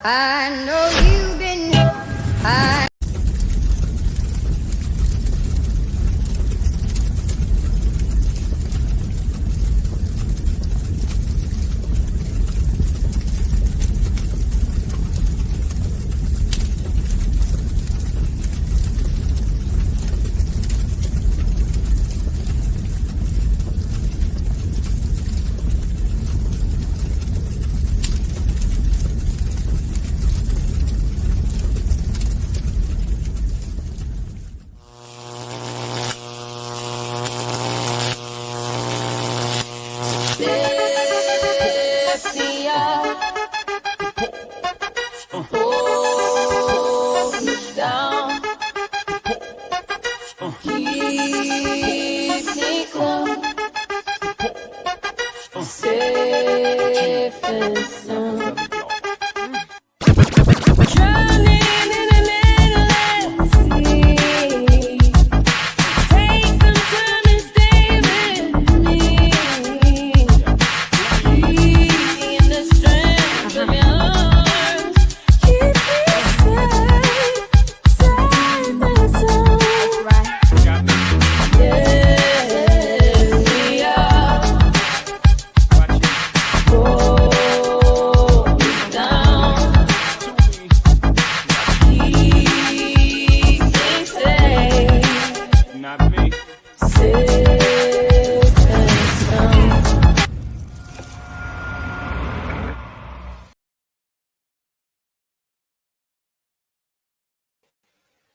I know you've been.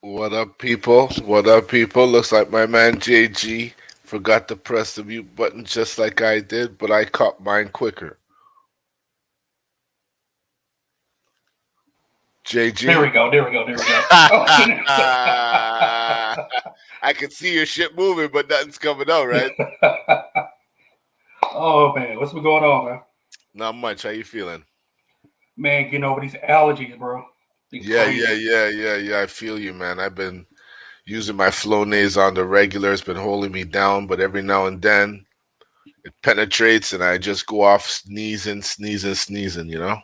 What up, people? What up, people? Looks like my man JG forgot to press the mute button just like I did, but I caught mine quicker. JG? There we go. I can see your shit moving, but nothing's coming out, right? Oh, man. What's been going on, man? Not much. How you feeling? Man, getting over these allergies, bro. Yeah. I feel you, man. I've been using my Flonase on the regular. It's been holding me down, but every now and then it penetrates and I just go off sneezing, you know?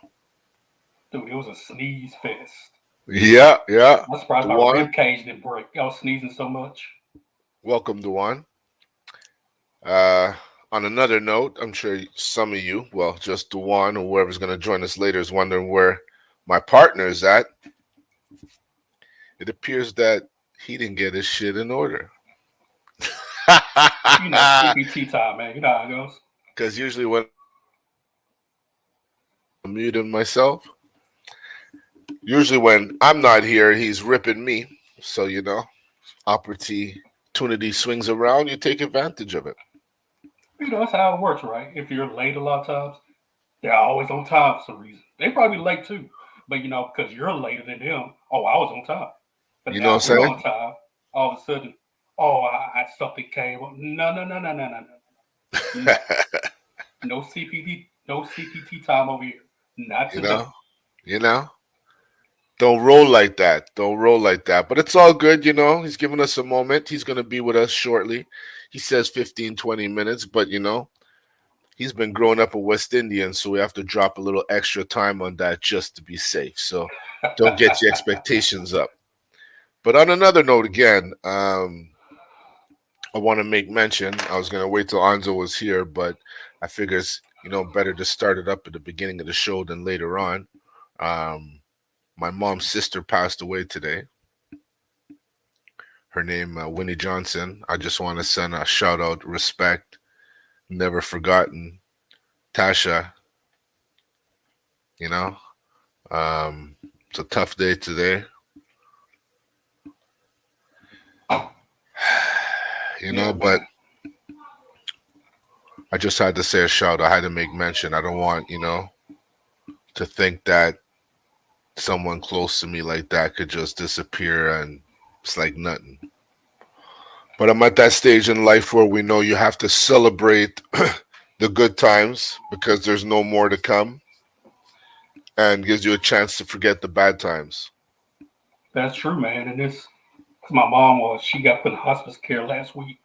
Dude, it was a sneeze fest. Yeah. I'm surprised my rib cage didn't break. I was sneezing so much. Welcome, Dewan. On another note, I'm sure some of you, well, just Dewan or whoever's going to join us later is wondering where my partner is at. It appears that he didn't get his shit in order. You know, CPT time, man. You know how it goes. Because usually when I'm muting myself, usually when I'm not here, he's ripping me. So, you know, opportunity swings around, you take advantage of it. You know, that's how it works, right? If you're late a lot of times, they're always on time for some reason. They probably late too. But, you know, because you're later than them, oh, I was on time. But You now know what I'm we're saying? on time. All of a sudden, oh, something came up. No. No CPT time over here. Not today. You know? Don't roll like that. But it's all good, you know. He's giving us a moment. He's going to be with us shortly. He says 15, 20 minutes, but, you know, he's been growing up a West Indian, so we have to drop a little extra time on that just to be safe. So don't get your expectations up. But on another note, again, I want to make mention. I was going to wait till Anzo was here, but I figure it's, you know, better to start it up at the beginning of the show than later on. My mom's sister passed away today. Her name, Winnie Johnson. I just want to send a shout out, respect, never forgotten. Tasha, you know, it's a tough day today. You know, but I just had to say a shout. I had to make mention. I don't want, you know, to think that someone close to me like that could just disappear and it's like nothing. But I'm at that stage in life where we know you have to celebrate the good times because there's no more to come and gives you a chance to forget the bad times. That's true, man. And this, cause my mom she got put in hospice care last week.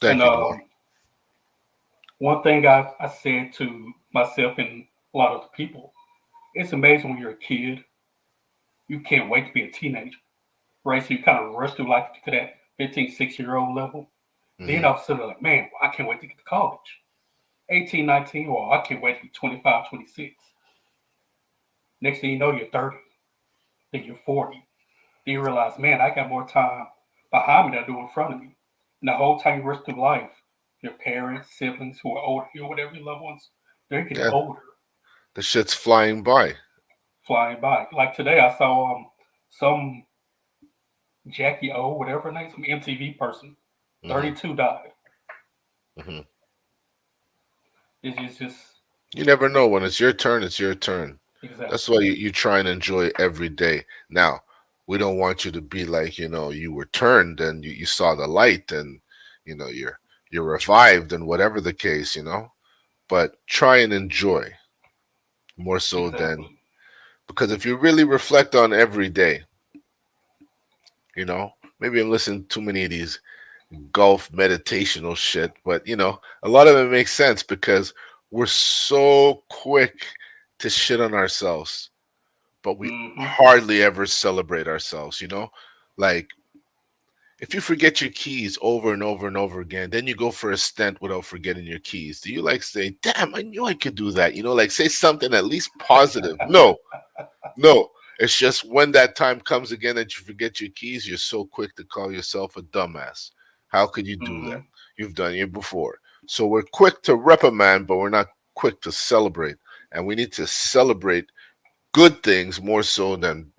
Thank you. One thing I said to myself and a lot of the people, it's amazing when you're a kid you can't wait to be a teenager, right? So you kind of rush through life to that 15, 6-year-old level. Then Hmm. all of a sudden, like, man, I can't wait to get to college. 18, 19, or I can't wait to be 25, 26. Next thing you know, you're 30, then you're 40. Then you realize, man, I got more time behind me than I do in front of me. And the whole time you rush through life, your parents, siblings who are older, you whatever your loved ones, they're getting Yeah, older, the shit's flying by. flying by. Like today, I saw some Jackie O, whatever her name, some MTV person, Hmm. 32 died. Hmm. It's just You never know when it's your turn. It's your turn. That's exactly, why you try and enjoy every day. Now, we don't want you to be like, you were turned and you saw the light and you're revived and whatever the case. But try and enjoy more so than exactly. because if you really reflect on every day, you know, maybe I'm listening to too many of these golf meditational shit, but a lot of it makes sense because we're so quick to shit on ourselves, but we Hmm. hardly ever celebrate ourselves. Like if you forget your keys over and over and over again, then you go for a stent without forgetting your keys. Do you like say, damn, I knew I could do that? Like say something at least positive. No, no. It's just when that time comes again that you forget your keys, you're so quick to call yourself a dumbass. How could you do that? Hmm. You've done it before. So we're quick to reprimand, but we're not quick to celebrate. And we need to celebrate good things more so than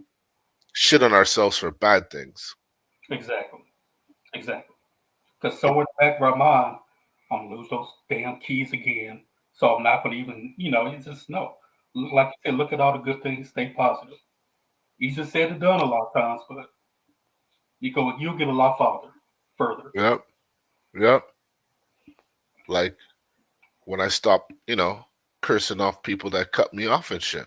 shit on ourselves for bad things. Exactly, exactly. Because somewhere in the back of our mind, I'm gonna lose those damn keys again. So I'm not gonna even, it's just no. Like you said, look at all the good things, stay positive. Easier said than done a lot of times, but you'll get a lot farther, further. Yep. Yep. Like when I stopped, cursing off people that cut me off and shit.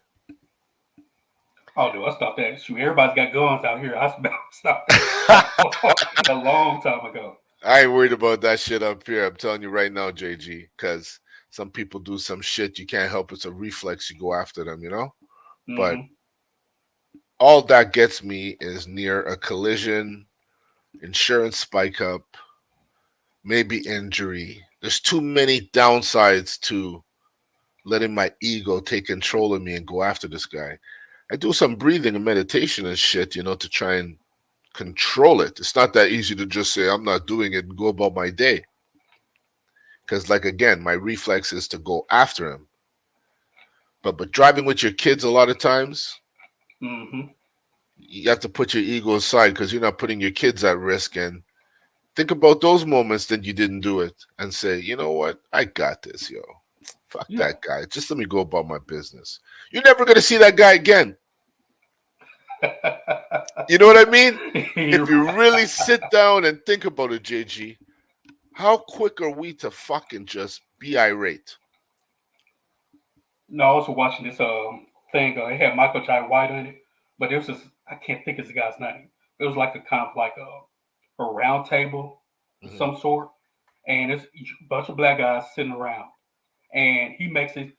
Oh, do I stop that? Shoot, everybody's got guns out here. I stopped that a long time ago. I ain't worried about that shit up here. I'm telling you right now, JG, because some people do some shit you can't help. It's a reflex. You go after them. But Hmm. all that gets me is near a collision, insurance spike up, maybe injury. There's too many downsides to letting my ego take control of me and go after this guy. I do some breathing and meditation and shit, to try and control it. It's not that easy to just say I'm not doing it and go about my day. Because, like again, my reflex is to go after him. But driving with your kids a lot of times, Hmm. you have to put your ego aside because you're not putting your kids at risk. And think about those moments that you didn't do it and say, you know what, I got this, yo. Fuck Yeah. that guy. Just let me go about my business. You're never gonna see that guy again. You know what I mean? If You're you really sit down and think about it, JG, how quick are we to fucking just be irate? No, I was watching this thing. It had Michael Jai White in it, but it was just I can't think of the guy's name. It was like a kind of like a round table of Hmm. some sort, and it's a bunch of black guys sitting around, and he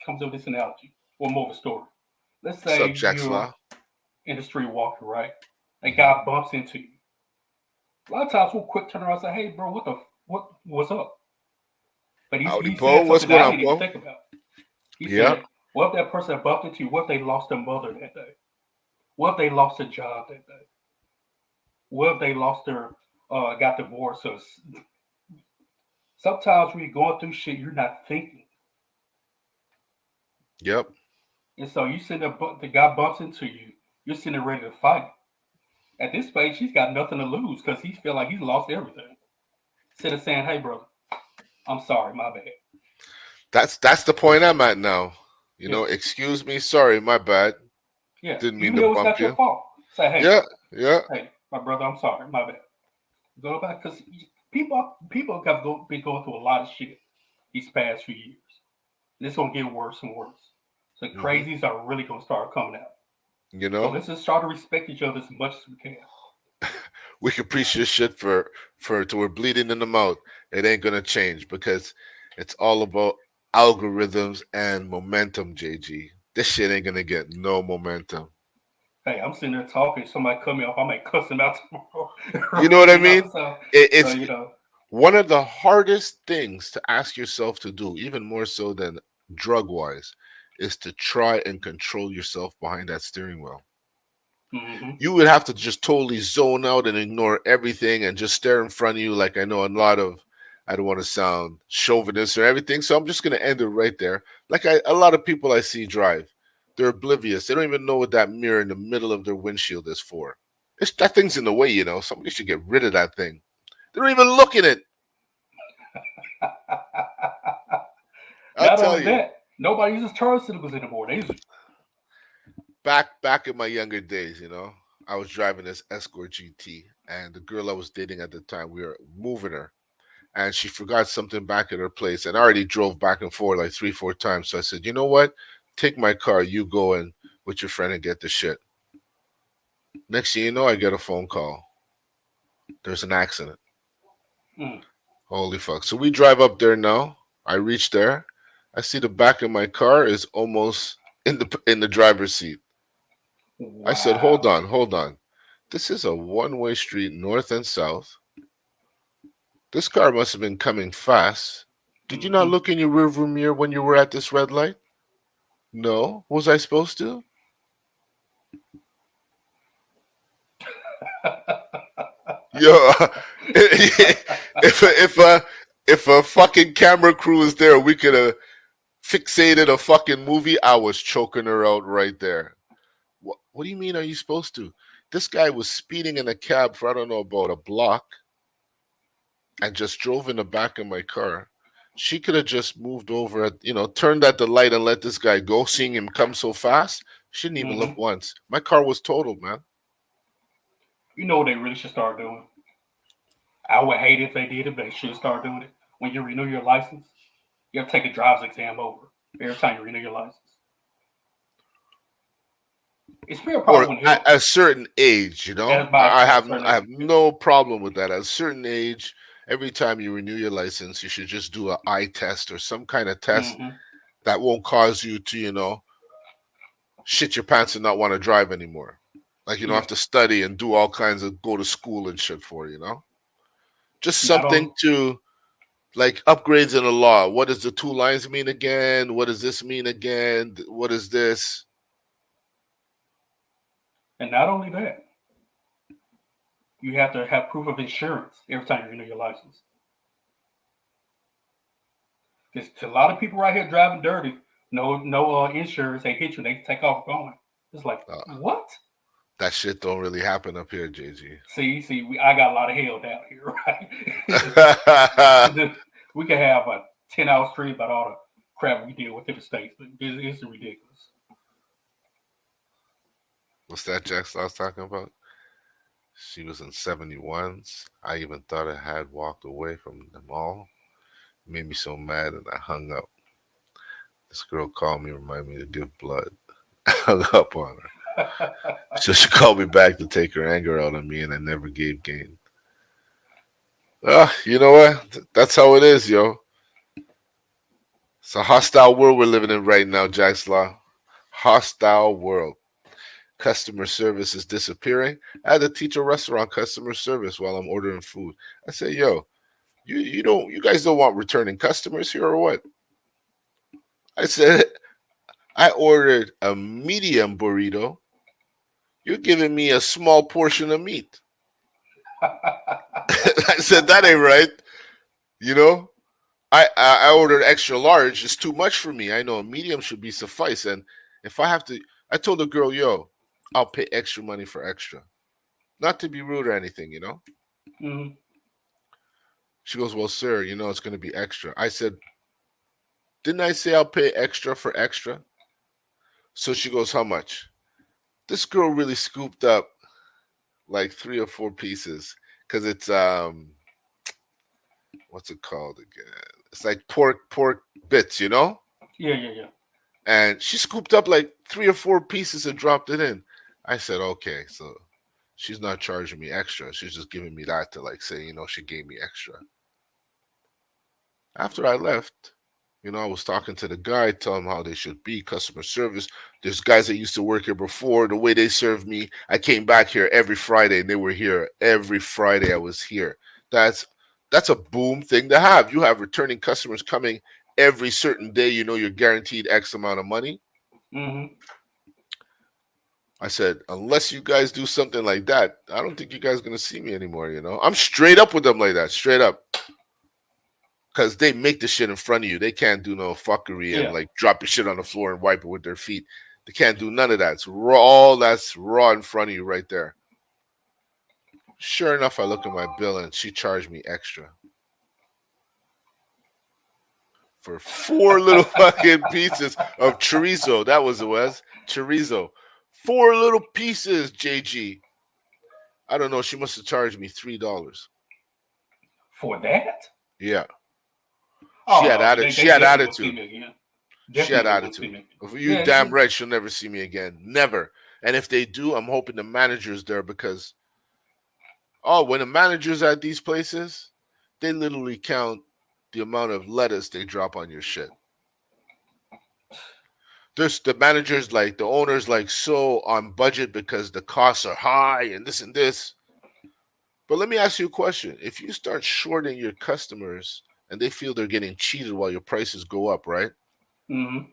comes up with this analogy or more of a story. Let's What's up, say Jack you're Slaw? in the street walking, right? A Hmm. guy bumps into you. A lot of times we'll quick turn around and say, "Hey, bro, what's up?" But Howdy, he Poe. said What's something that going I on, didn't even Poe? think about. He Yeah. said, "What if that person that bumped into you? What if they lost their mother that day? What if they lost their job that day? What if they lost their got divorced?" So sometimes when you're going through shit, you're not thinking, Yep. and so you sitting there, the guy bumps into you. You're sitting there ready to fight. At this stage, he's got nothing to lose because he feel like he's lost everything. Instead of saying, "Hey, brother, I'm sorry, my bad." That's the point I'm at now. Yeah, Excuse me, sorry, my bad. yeah. Didn't mean Even to though it's bump not your you. fault, say, "Hey, Yeah, yeah. hey, my brother, I'm sorry, my bad." Go back because people have been going through a lot of shit these past few years. And it's gonna get worse and worse. So Hmm. crazies are really gonna start coming out. You So know, let's just try to respect each other as much as we can. we can preach this shit for till we're bleeding in the mouth. It ain't gonna change because it's all about algorithms and momentum, JG. This shit ain't gonna get no momentum. Hey, I'm sitting there talking. Somebody cut me off. I might cuss him out tomorrow. You know what I you know, mean? so so It's you know. one of the hardest things to ask yourself to do, even more so than drug wise, is to try and control yourself behind that steering wheel. Hmm. You would have to just totally zone out and ignore everything and just stare in front of you. Like I know a lot of, I don't want to sound chauvinist or everything, so I'm just gonna end it right there. A lot of people I see drive, they're oblivious. They don't even know what that mirror in the middle of their windshield is for. It's that thing's in the way, you know. Somebody should get rid of that thing. They don't even look at it. I'll Not tell only you. that, nobody uses turn signals anymore. They use Back in my younger days, I was driving this Escort GT, and the girl I was dating at the time, we were moving her, and she forgot something back at her place, and I already drove back and forth like 3, 4 times. So I said, you know what? Take my car, you go in with your friend and get the shit. Next thing you know, I get a phone call. There's an accident. mm, Holy fuck! So we drive up there now. I reach there. I see the back of my car is almost in the driver's seat. I said, hold wow. on, hold on. This is a one-way street, north and south. This car must have been coming fast. Did you not Hmm. look in your rearview mirror when you were at this red light? No. Was I supposed to? Yo, if a fucking camera crew was there, we could have fixated a fucking movie. I was choking her out right there. What do you mean? Are you supposed to? This guy was speeding in a cab for I don't know about a block and just drove in the back of my car. She could have just moved over, turned at the light and let this guy go. Seeing him come so fast, she didn't even look Hmm. once. My car was totaled, man. You know what they really should start doing? I would hate if they did it, but they should start doing it. When you renew your license, you have to take a driver's exam over every time you renew your license. It's still Or probably wouldn't at help a certain age, as I by I a have certain I age. have no problem with that. At a certain age, every time you renew your license, you should just do an eye test or some kind of test Hmm. that won't cause you to, shit your pants and not want to drive anymore. Like you don't Yeah. have to study and do all kinds of go to school and shit for. Just Not something only, to like upgrades in the law. What does the two lines mean again? What does this mean again? What is this? and not only that, you have to have proof of insurance every time you renew your license. There's a lot of people right here driving dirty, no insurance. They hit you, they take off going. It's like Uh, what? that shit don't really happen up here, JG. I got a lot of hell down here, right? We could have a 10-hour stream about all the crap we deal with in the states, but it's ridiculous. What's that Jackson I was talking about? She was in 71s. I even thought I had walked away from them all. It made me so mad and I hung up. This girl called me, reminded me to give blood. I hung up on her. So she called me back to take her anger out on me and I never gave gain. You know what? That's how it is, yo. It's a hostile world we're living in right now, Jack's Law. Hostile world. Customer service is disappearing. I had to teach a restaurant customer service while I'm ordering food. I say, yo, you guys don't want returning customers here or what? I said, I ordered a medium burrito. You're giving me a small portion of meat. I said, that ain't right. You know, I ordered extra large. It's too much for me. I know a medium should be suffice. And if I have to, I told the girl, yo, I'll pay extra money for extra. Not to be rude or anything. Hmm. She goes, well, sir, it's going to be extra. I said, didn't I say I'll pay extra for extra? So she goes, how much? This girl really scooped up like 3 or 4 pieces because it's what's it called again? It's like pork bits. Yeah, yeah, yeah. And she scooped up like 3 or 4 pieces and dropped it in. I said, okay, so she's not charging me extra. She's just giving me that to like say, she gave me extra. After I left, I was talking to the guy, tell him how they should be, customer service. There's guys that used to work here before. The way they served me, I came back here every Friday, and they were here every Friday. I was here. That's that's a boom thing to have. You have returning customers coming every certain day. You're guaranteed X amount of money. Mm-hmm. I said, unless you guys do something like that, I don't think you guys gonna see me anymore. I'm straight up with them like that, straight up. Because they make the shit in front of you. They can't do no fuckery and Yeah. like drop your shit on the floor and wipe it with their feet. They can't do none of that. It's raw. All that's raw in front of you right there. Sure enough, I look at my bill and she charged me extra for four little fucking pieces of chorizo. That was it was chorizo. Four little pieces, JG. I don't know. She must have charged me $3. For that? Yeah, Oh she had no, attitude. they She had definitely will see attitude. me again. She had Definitely will see attitude. me again. If you Yeah, damn right, she'll never see me again. Never. And if they do, I'm hoping the manager's there because when the manager's at these places, they literally count the amount of lettuce they drop on your shit. There's the managers like the owners like so on budget because the costs are high and this and this. But let me ask you a question. If you start shorting your customers and they feel they're getting cheated while your prices go up, right? mm-hmm.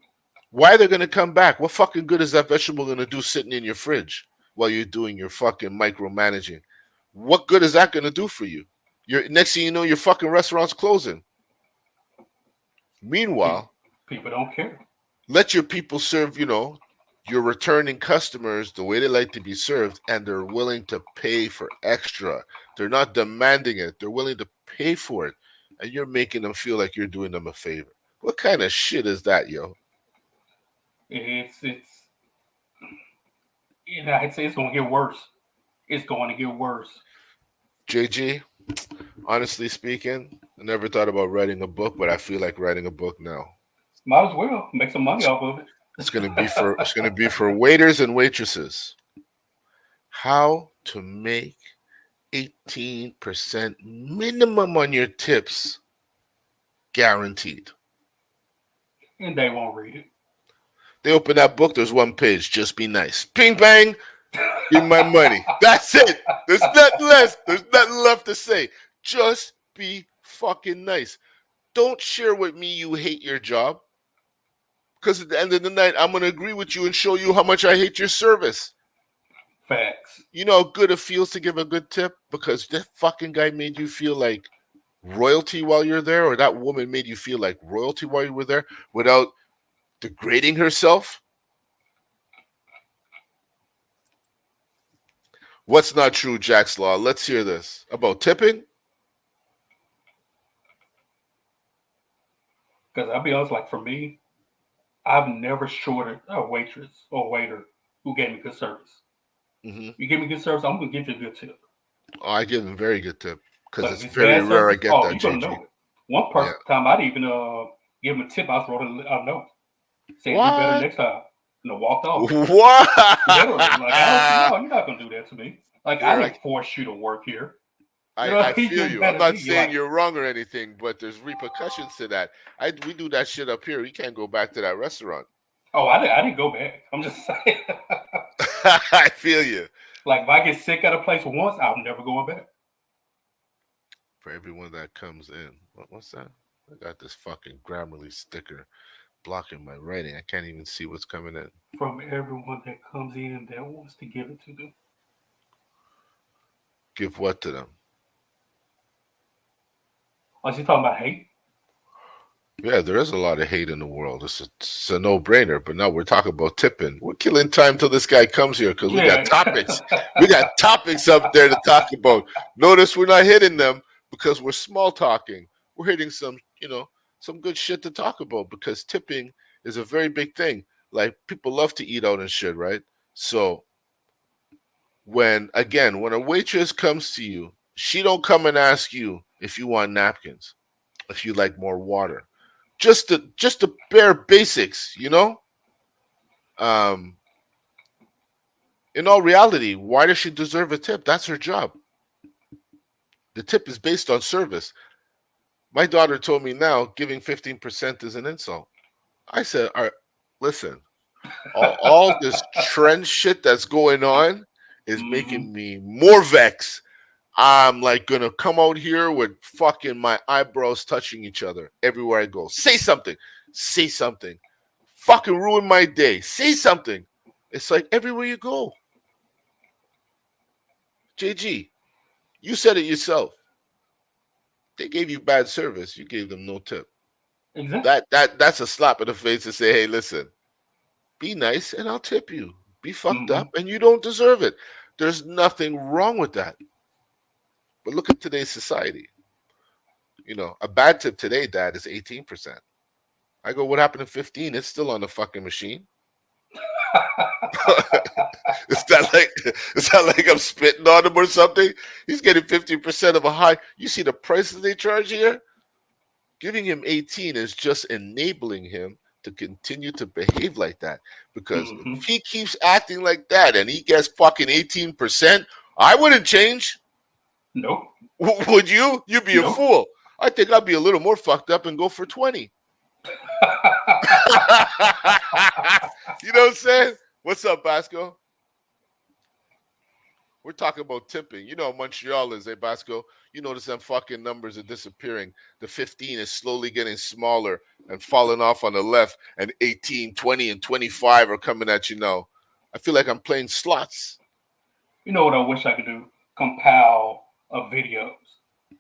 Why are they gonna come back? What fucking good is that vegetable gonna do sitting in your fridge while you're doing your fucking micromanaging? What good is that gonna do for you? Your next thing you know, your fucking restaurant's closing. People, Meanwhile, people don't care. let your people serve, your returning customers the way they like to be served, and they're willing to pay for extra. They're not demanding it. They're willing to pay for it. And you're making them feel like you're doing them a favor. What kind of shit is that, yo? It's I'd say it's gonna get worse. It's going to get worse. JG, honestly speaking, I never thought about writing a book, but I feel like writing a book now. Might as well make some money off of it. It's gonna be for waiters and waitresses. How to make 18% minimum on your tips guaranteed. And they won't read it. They open that book, there's one page, just be nice. Ping bang, give me my money. That's it. There's nothing less. There's nothing left to say. Just be fucking nice. Don't share with me you hate your job. Because at the end of the night, I'm going to agree with you and show you how much I hate your service. Facts. You know how good it feels to give a good tip? Because that fucking guy made you feel like royalty while you're there, or that woman made you feel like royalty while you were there without degrading herself. What's not true, Jack's Law? Let's hear this. About tipping? Because I'll be honest, like for me, I've never shorted a waitress or waiter who gave me good service. Mm-hmm. You give me good service, I'm gonna give you a good tip. Oh, I give him very good tip because But if it's it's very bad rare I service, get oh, that, you're gonna JG. know it. One Yeah. time I'd even give him a tip. I was wrote a note saying do better What? next time. And I walked off. What? Literally, like I don't, no, you're not gonna do that to me. Like I Here, didn't force you to work here. I You feel did you. I'm better not than you. saying Like, you're wrong or anything, but there's repercussions to that. We do that shit up here. We can't go back to that restaurant. oh, I didn't go back. I'm just saying. I feel you. Like if I get sick at a place once, I'm never going back. For everyone that comes in, what's that? I got this fucking Grammarly sticker blocking my writing. I can't even see what's coming in. From everyone that comes in that wants to give it to them. Give what to them? Was you talking about hate? Yeah, there is a lot of hate in the world. It's a no-brainer. But now we're talking about tipping. We're killing time till this guy comes here because we got topics. We got topics up there to talk about. Notice we're not hitting them because we're small talking. We're hitting some good shit to talk about because tipping is a very big thing. Like people love to eat out and shit, right? So when a waitress comes to you, she don't come and ask you if you want napkins, if you like more water. Just the bare basics, Um, in all reality, why does she deserve a tip? That's her job. The tip is based on service. My daughter told me now giving 15% is an insult. I said, all right, listen, all this trend shit that's going on is Mm-hmm. making me more vexed. I'm like gonna come out here with fucking my eyebrows touching each other everywhere I go. Say something. Say something. Fucking ruin my day. Say something. It's like everywhere you go. JG, you said it yourself. They gave you bad service. You gave them no tip. Exactly. That's a slap in the face to say, hey, listen, be nice and I'll tip you. Be fucked Mm-hmm. up and you don't deserve it. There's nothing wrong with that. But look at today's society. A bad tip today, Dad, is 18%. I go, what happened to 15? It's still on the fucking machine. It's not like I'm spitting on him or something. He's getting 50% of a high. You see the prices they charge here? Giving him 18 is just enabling him to continue to behave like that. Because Mm-hmm. if he keeps acting like that and he gets fucking 18%, I wouldn't change. Nope. Would you? You'd be a Nope. fool. I think I'd be a little more fucked up and go for 20. You know what I'm saying? What's up, Basco? We're talking about tipping. You know how Montreal is, eh, Basco? You notice them fucking numbers are disappearing. The 15 is slowly getting smaller and falling off on the left, and 18, 20, and 25 are coming at you now. I feel like I'm playing slots. You know what I wish I could do? Compile of videos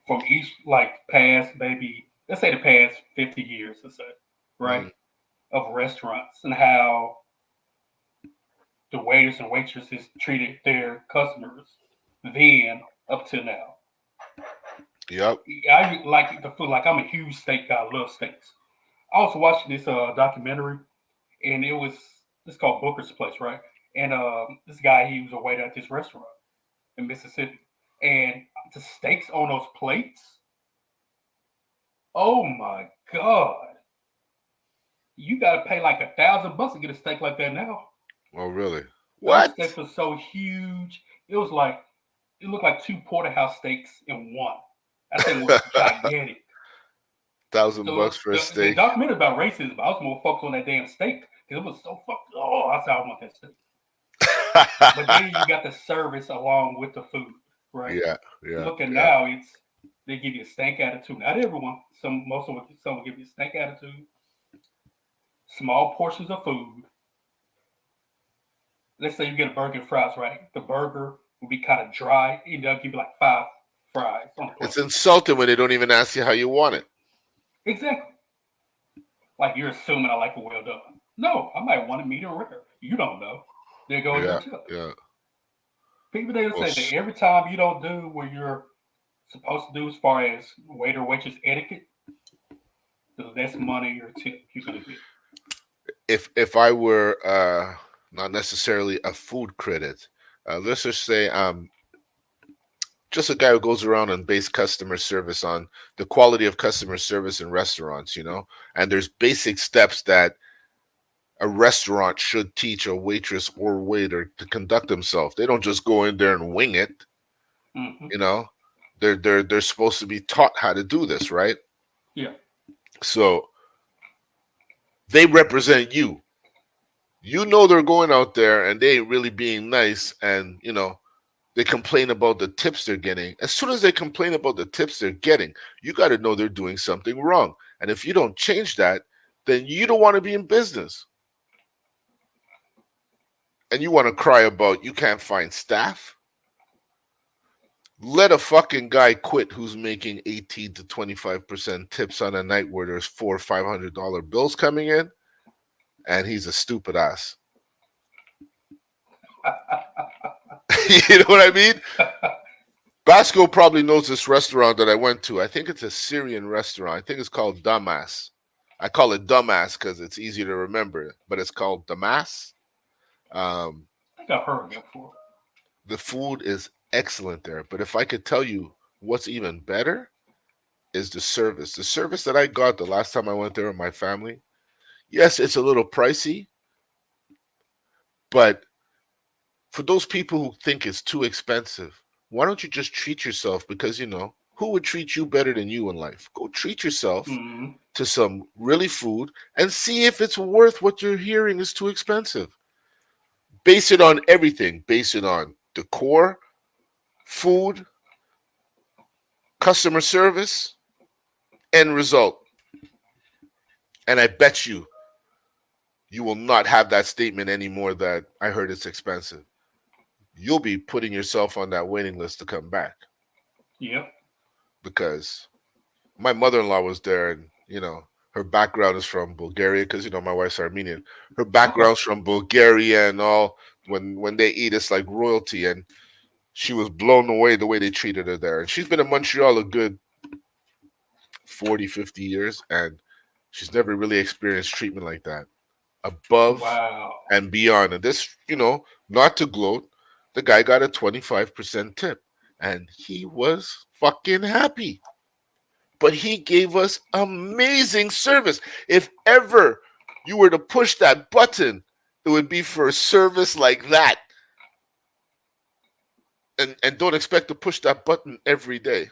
from each like past maybe let's say the past 50 years or so, right? Mhm. Of restaurants and how the waiters and waitresses treated their customers then up to now. Yep. I like the food. Like I'm a huge steak guy. I love steaks. I was watching this documentary, and it's called Booker's Place, right? And this guy, he was a waiter at this restaurant in Mississippi, and the steaks on those plates. Oh my god! You got to pay like $1,000 to get a steak like that now. Oh, really? Those What? steaks were so huge. It looked like two porterhouse steaks in one. That thing was gigantic. Thousand So bucks for a the steak. documentary about racism, I was more focused on that damn steak because it was so fucked. Oh, I said I want that steak. But then you got the service along with the food, right? Yeah, yeah, Looking yeah. now, it's they give you a stank attitude. Not everyone. Some will give you a stank attitude. Small portions of food. Let's say you get a burger and fries, right? The burger will be kind of dry, and they'll give you like 5 fries on the plate. It's insulting when they don't even ask you how you want it. Exactly. Like you're assuming I like it well done. No, I might want it medium rare. You don't know. There goes your Yeah, tip. yeah. People they Well, say that every time you don't do what you're supposed to do as far as waiter waitress etiquette, the less money or tip you're gonna get. if I were not necessarily a food critic, let's just say just a guy who goes around and base customer service on the quality of customer service in restaurants, and there's basic steps that a restaurant should teach a waitress or waiter to conduct themselves. They don't just go in there and wing it, Mm-hmm. you know. They're supposed to be taught how to do this, right? Yeah. So they represent you. You know they're going out there and they ain't really being nice, and they complain about the tips they're getting. As soon as they complain about the tips they're getting, you got to know they're doing something wrong. And if you don't change that, then you don't want to be in business. And you want to cry about you can't find staff? Let a fucking guy quit who's making 18 to 25% tips on a night where there's $400-500 bills coming in, and he's a stupid ass. You know what I mean? Basco probably knows this restaurant that I went to. I think it's a Syrian restaurant. I think it's called Damas. I call it Dumbass because it's easier to remember, but it's called Damas. Um, I think I've heard of that before. the food is excellent there, but if I could tell you what's even better is the service. The service that I got the last time I went there with my family. Yes, it's a little pricey, but for those people who think it's too expensive, why don't you just treat yourself? Because Who would treat you better than you in life? Go treat yourself Mm-hmm. to some really food and see if it's worth what you're hearing is too expensive. Base it on everything. Base it on decor, food, customer service, end result. And I bet you will not have that statement anymore that I heard it's expensive. You'll be putting yourself on that waiting list to come back Yep. because my mother-in-law was there, and her background is from Bulgaria because my wife's Armenian. Her Okay. background's from Bulgaria and all. When they eat, it's like royalty, and she was blown away the way they treated her there. And she's been in Montreal a good 40, 50 years, and she's never really experienced treatment like that. Above Wow. and beyond. And this, not to gloat, the guy got a 25% tip, and he was fucking happy. But he gave us amazing service. If ever you were to push that button, it would be for a service like that. And don't expect to push that button every day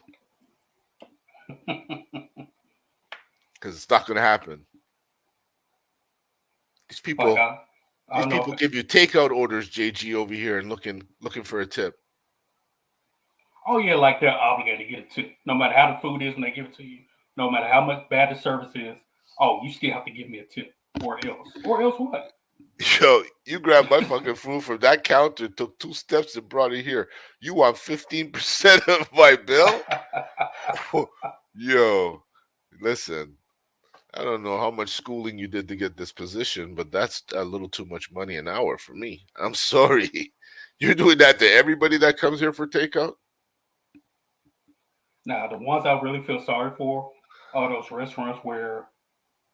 because it's not going to happen. These Like people, I these don't know people if give you takeout orders, JG, over here and looking for a tip. oh yeah, like they're obligated to get it too. No matter how the food is when they give it to you, no matter how much bad the service is, oh, you still have to give me a tip. Or else. Or else what? Yo, you grabbed my fucking food from that counter, took 2 steps and brought it here. You want 15% of my bill? Yo, listen, I don't know how much schooling you did to get this position, but that's a little too much money an hour for me. I'm sorry. You're doing that to everybody that comes here for takeout? Now the ones I really feel sorry for are those restaurants where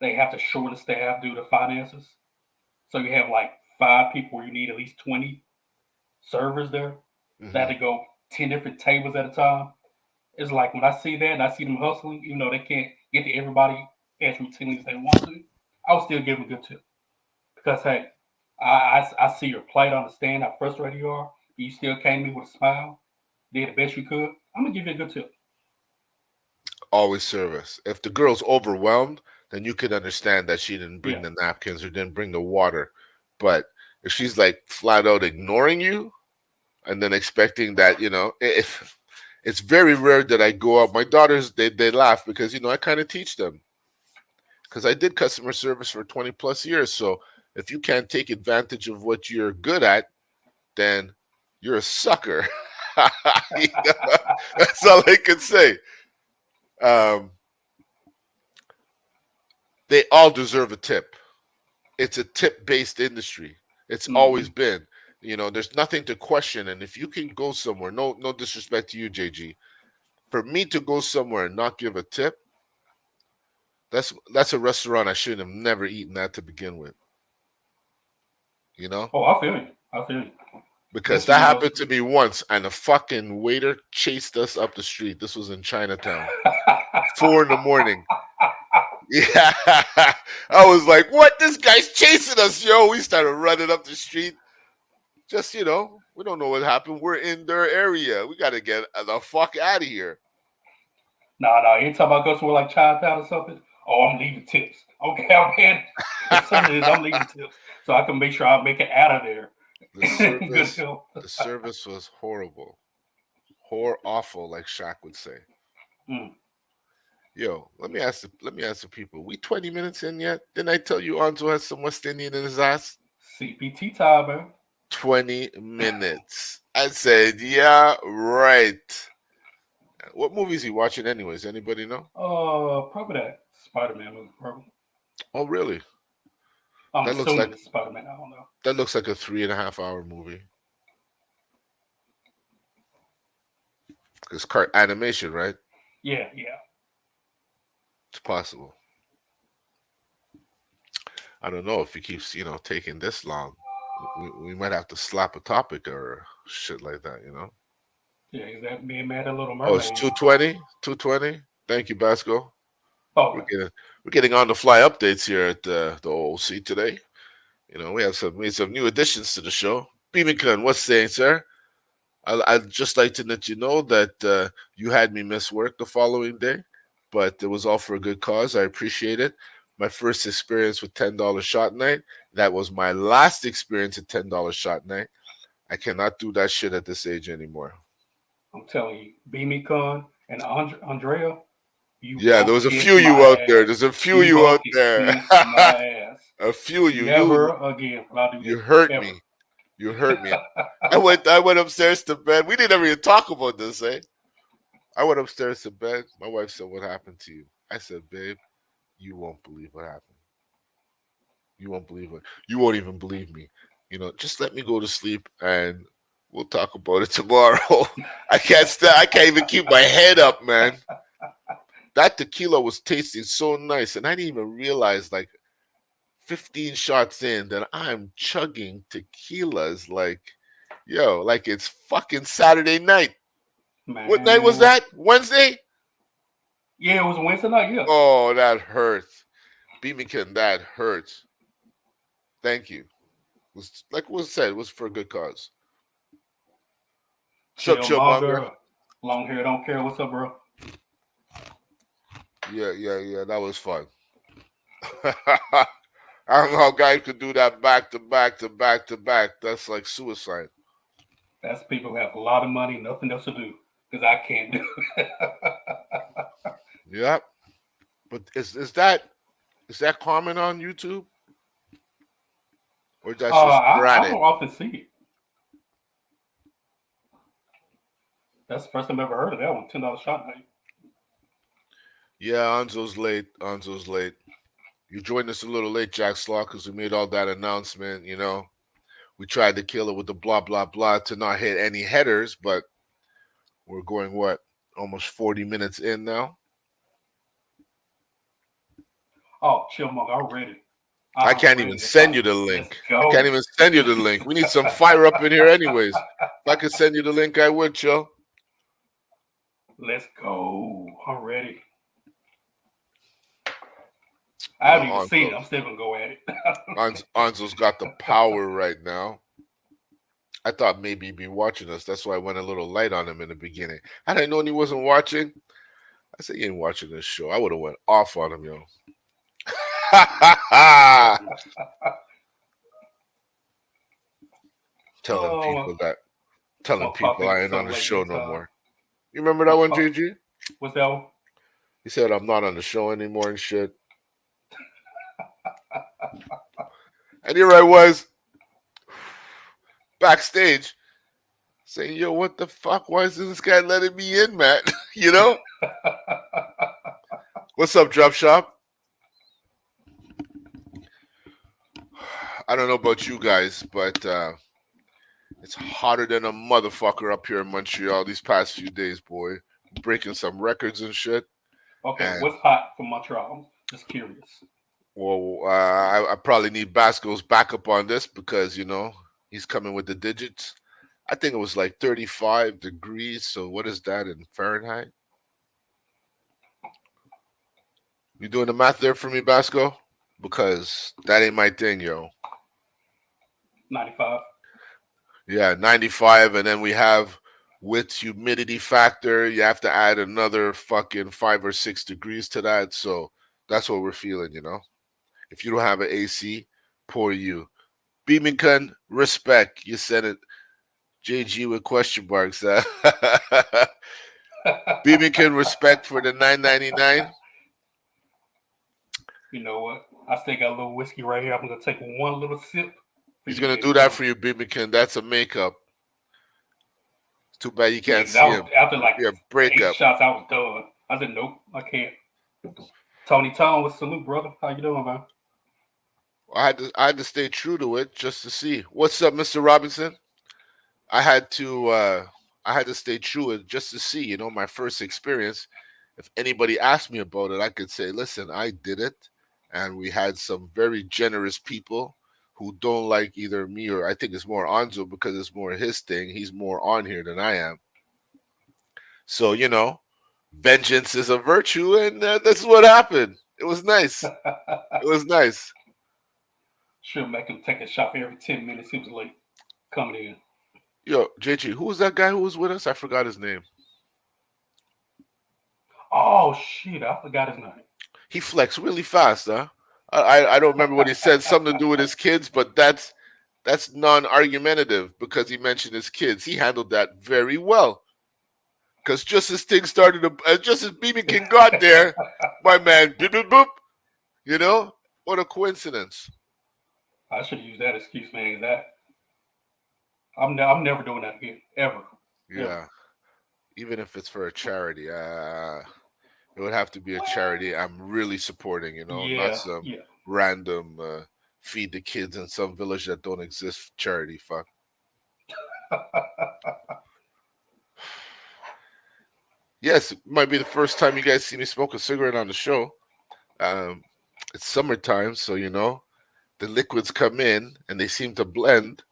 they have to shorten the staff due to finances. So you have like 5 people where you need at least 20 servers there. They have Hmm. to go 10 different tables at a time. It's like when I see that and I see them hustling, even though they can't get to everybody as routinely as they want to, I'll still give them a good tip. Because, hey, I see your plight, I understand how frustrated you are, but you still came to me with a smile, did the best you could. I'm going to give you a good tip. Always service. If the girl's overwhelmed, then you could understand that she didn't bring Yeah. the napkins or didn't bring the water. But if she's like flat out ignoring you and then expecting that, if it's very rare that I go out. My daughters, they laugh because I kind of teach them because I did customer service for 20 plus years. So if you can't take advantage of what you're good at, then you're a sucker. That's all I can say. Um, they all deserve a tip. It's a tip based industry. It's always Hmm. been. There's nothing to question. And if you can go somewhere, no disrespect to you, JG, for me to go somewhere and not give a tip, that's a restaurant I should have never eaten at to begin with. You know, Oh, I feel you. I feel you. because Especially, that happened to me once, and a fucking waiter chased us up the street. This was in Chinatown, 4 in the morning. Yeah, I was like, "What? This guy's chasing us, yo!" We started running up the street. Just we don't know what happened. We're in their area. We got to get the fuck out of here. nah. Anytime I go somewhere like Chinatown or something, oh, I'm leaving tips. Okay, I'm man. As soon as it is, I'm leaving tips so I can make sure I make it out of there. the Good service, tip. the service was horrible, hor awful, like Shaq would say. Mm. Yo, let me ask the people. We 20 minutes in yet? Didn't I tell you Anzo has some West Indian in his ass? CPT time, man. 20 minutes. I said, yeah, right. What movies he watching anyways? Anybody know? Probably that Spider-Man movie. Probably. Oh, really? I'm That looks assuming like it's Spider-Man. I don't know. that looks like a 3.5 hour movie. It's car animation, right? Yeah, yeah. It's possible. I don't know if he keeps, taking this long. We might have to slap a topic or shit like that. Yeah, is that being mad at Little Oh, it's Mermaid? 2:20. 2:20. Thank you, Basco. We're Okay. getting we're getting on the fly updates here at the O.O.C today. We have some made some new additions to the show. Beamington, what's saying, sir? I'd just like to let you know that you had me miss work the following day, but it was all for a good cause. I appreciate it. My first experience with $10 shot night. That was my last experience at $10 shot night. I cannot do that shit at this age anymore. I'm telling you, Beamy Con and Andrea, you Yeah, there won't was a kiss few my you out there. ass. There's a few You you won't out there. kiss my ass. A few you Never again will I do you that hurt ever. me. You hurt me. I went upstairs to bed. We didn't even talk about this, eh? I went upstairs to bed. My wife said, "What happened to you?" I said, "Babe, you won't believe what happened. You won't believe it. You won't even believe me. Just let me go to sleep and we'll talk about it tomorrow." I can't even keep my head up, man. That tequila was tasting so nice, and I didn't even realize, like, 15 shots in, that I'm chugging tequilas like, yo, like it's fucking Saturday night. What night was Man. that? Wednesday? Yeah, it was a Wednesday night, yeah. Oh, that hurts. Beamican, that hurts. Thank you. It was, like was said, it was for a good cause. What's up, Chillmonger? Chillmonger. Long hair don't care. What's up, bro? Yeah. That was fun. I don't know how guys could do that back to back to back to back. That's like suicide. That's people who have a lot of money, nothing else to do. Because I can't do it. Yep. But is that common on YouTube? Or that's just I sporadic? don't often see it. That's the first time I ever heard of that one. $10 shot night. Yeah, Anzo's late. Anzo's late. You joined us a little late, Jack Slaw, because we made all that announcement. We tried to kill it with the blah blah blah to not hit any headers, but we're going what, almost 40 minutes in now. Oh, Chillmonger, I'm ready. I I'm can't ready even to send fight. you the Let's link. I can't go. even send you the link. We need some fire up in here, anyways. If I could send you the link, I would, Joe. Let's go. I'm ready. I You know, haven't even seen it. Anzo's, I'm still gonna go at it. Anzo's got the power right now. I thought maybe he'd be watching us. That's why I went a little light on him in the beginning. Had I known he wasn't watching, I said, "He ain't watching this show." I would have went off on him, yo. telling Oh, people that, telling gonna pop people in I ain't on some the late show this no time. more. You remember that Gonna one, pop. JG? What's that one? He said, "I'm not on the show anymore" and shit. And here I was backstage saying, "Yo, what the fuck? Why is this guy letting me in, man?" you know? What's up, Drop Shop? I don't know about you guys, but it's hotter than a motherfucker up here in Montreal these past few days, boy. Breaking some records and shit. Okay, And, what's hot for Montreal? I'm just curious. well, I probably need Basco's backup on this because, he's coming with the digits. I think it was like 35 degrees. So what is that in Fahrenheit? You doing the math there for me, Basco? Because that ain't my thing, yo. 95. Yeah, 95, and then we have, with humidity factor, you have to add another fucking 5 or 6 degrees to that. So that's what we're feeling. If you don't have an AC, poor you. Beamington, respect. You said it. JG with question marks. Beamington, respect for the 9.99. You know what? I still got a little whiskey right here. I'm gonna take one little sip. For He's you to gonna get do that going. for you, Beamington. That's a makeup. It's too bad you Yeah, can't 'cause I see was him. after It'd like be a 8 breakup. shots. I was done. I said, nope, I can't. Tony Tom with salute, brother. How you doing, man? I had to stay true to it just to see. What's up, Mr. Robinson? I had to stay true to it just to see, my first experience. If anybody asked me about it, I could say, listen, I did it, and we had some very generous people who don't like either me, or I think it's more Anzo because it's more his thing. He's more on here than I am. So, vengeance is a virtue, and that's what happened. It was nice. It was nice. Should make him take a shot for every 10 minutes he was late coming in. Yo, JG, who was that guy who was with us? I forgot his name. Oh shit, I forgot his name. He flexed really fast, huh? I don't remember what he said. Something to do with his kids, but that's non-argumentative because he mentioned his kids. He handled that very well. Because just as things started to, just as BB King got there, my man, boop, boop, boop, you know, what a coincidence. I should use that excuse, man. That I'm never doing that again, ever, ever. Yeah, even if it's for a charity, it would have to be a charity I'm really supporting, not Yeah, some yeah. random feed the kids in some village that don't exist charity. Fuck. Yes, it might be the first time you guys see me smoke a cigarette on the show. Um, it's summertime, so the liquids come in and they seem to blend.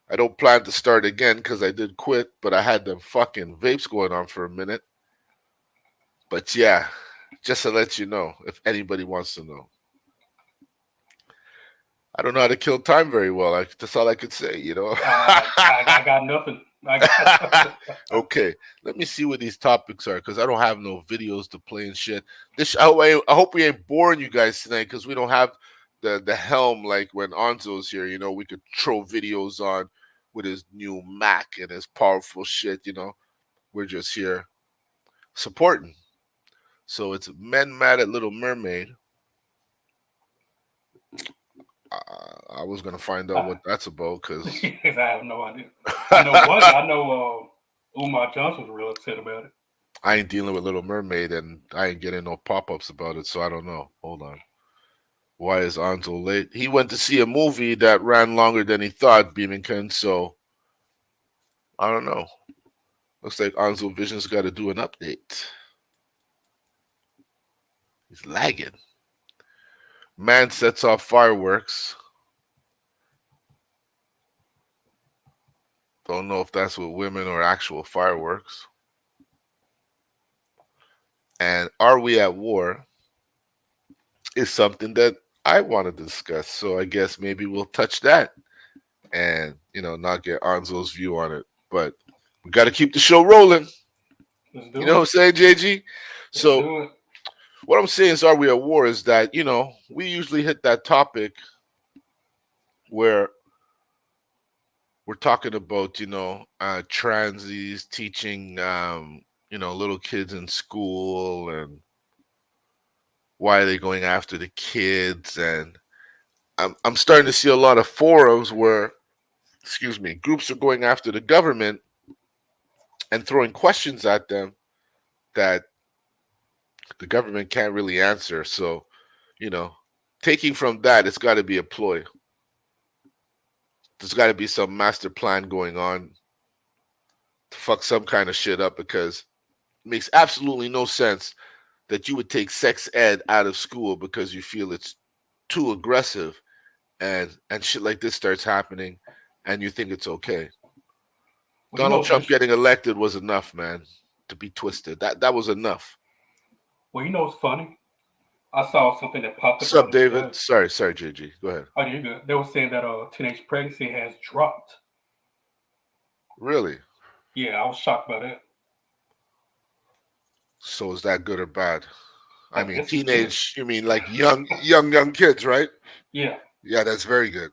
I don't plan to start again because I did quit, but I had them fucking vapes going on for a minute. But yeah, just to let you know, if anybody wants to know. I don't know how to kill time very well. That's all I could say. I got nothing. I got Okay, let me see what these topics are because I don't have no videos to play and shit. I hope we ain't boring you guys tonight because we don't have the helm like when Anzo's here. We could throw videos on with his new Mac and his powerful shit. We're just here supporting. So it's Men Mad at Little Mermaid. I was gonna find out what that's about because I have no idea. I know what I know. Umar Johnson was real upset about it. I ain't dealing with Little Mermaid and I ain't getting no pop ups about it, so I don't know. Hold on. Why is Anzo late? He went to see a movie that ran longer than he thought, Beamington, so I don't know. Looks like Anzo Vision's got to do an update. He's lagging. Man sets off fireworks. Don't know if that's with women or actual fireworks. And are we at war? Is something that I want to discuss. So I guess maybe we'll touch that and, not get Anzo's view on it. But we got to keep the show rolling. Let's You do know what I'm it. saying, JG? Let's So do it. what I'm saying is, are we at war? Is that, we usually hit that topic where we're talking about, transies teaching, little kids in school and why are they going after the kids. And I'm starting to see a lot of forums where, excuse me, groups are going after the government and throwing questions at them that the government can't really answer. So, you know, taking from that, it's got to be a ploy. There's got to be some master plan going on to fuck some kind of shit up because it makes absolutely no sense that you would take sex ed out of school because you feel it's too aggressive and shit like this starts happening and you think it's okay. Well, Donald Trump getting elected was enough, man, to be twisted. That was enough. what's funny? I saw something that popped up What's up, earlier David? today. Sorry, JG. Go ahead. Oh, you're good. They were saying that teenage pregnancy has dropped. Really? Yeah, I was shocked by that. So is that good or bad? I I mean, guess it's good. teenage. You mean like young kids, right? Yeah. Yeah, that's very good.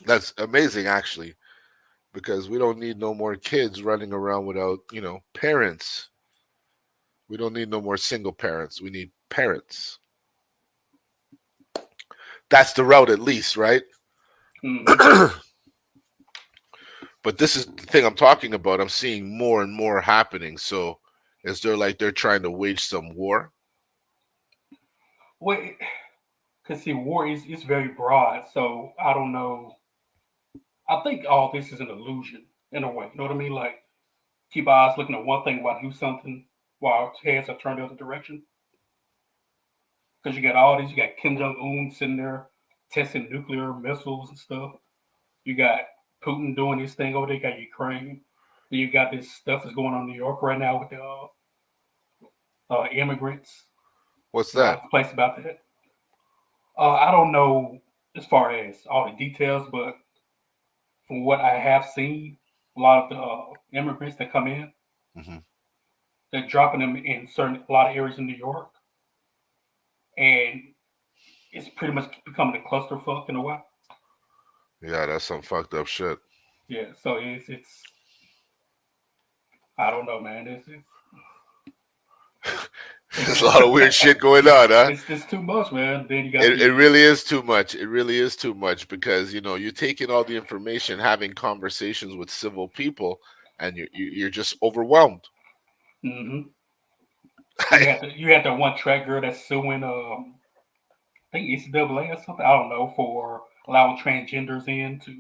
That's amazing, actually, because we don't need no more kids running around without, parents. We don't need no more single parents. We need parents. That's the route, at least, right? Hmm. But this is the thing I'm talking about. I'm seeing more and more happening. So, is there like they're trying to wage some war? Well, because see, war is very broad, so I don't know. I think all this is an illusion in a way. You know what I mean? Like keep our eyes looking at one thing while do something while our heads are turned the other direction. Because you got all this, you got Kim Jong Un sitting there testing nuclear missiles and stuff. You got Putin doing his thing over there. You got Ukraine. Then you got this stuff that's going on in New York right now with the immigrants. What's A lot that? of place about that. I don't know as far as all the details, but from what I have seen, A lot of the immigrants that come in, Mm-hmm. they're dropping them in a lot of areas in New York, and it's pretty much becoming a clusterfuck in a way. Yeah, that's some fucked up shit. Yeah, so it's I don't know, man. There's a lot of weird shit going on, huh? It's too much, man. Then you got It the really is too much. It really is too much because you're taking all the information, having conversations with civil people, and you're just overwhelmed. mm-hmm. You had that one track girl that's suing I think NCAA or something. I don't know, for allowing transgenders in to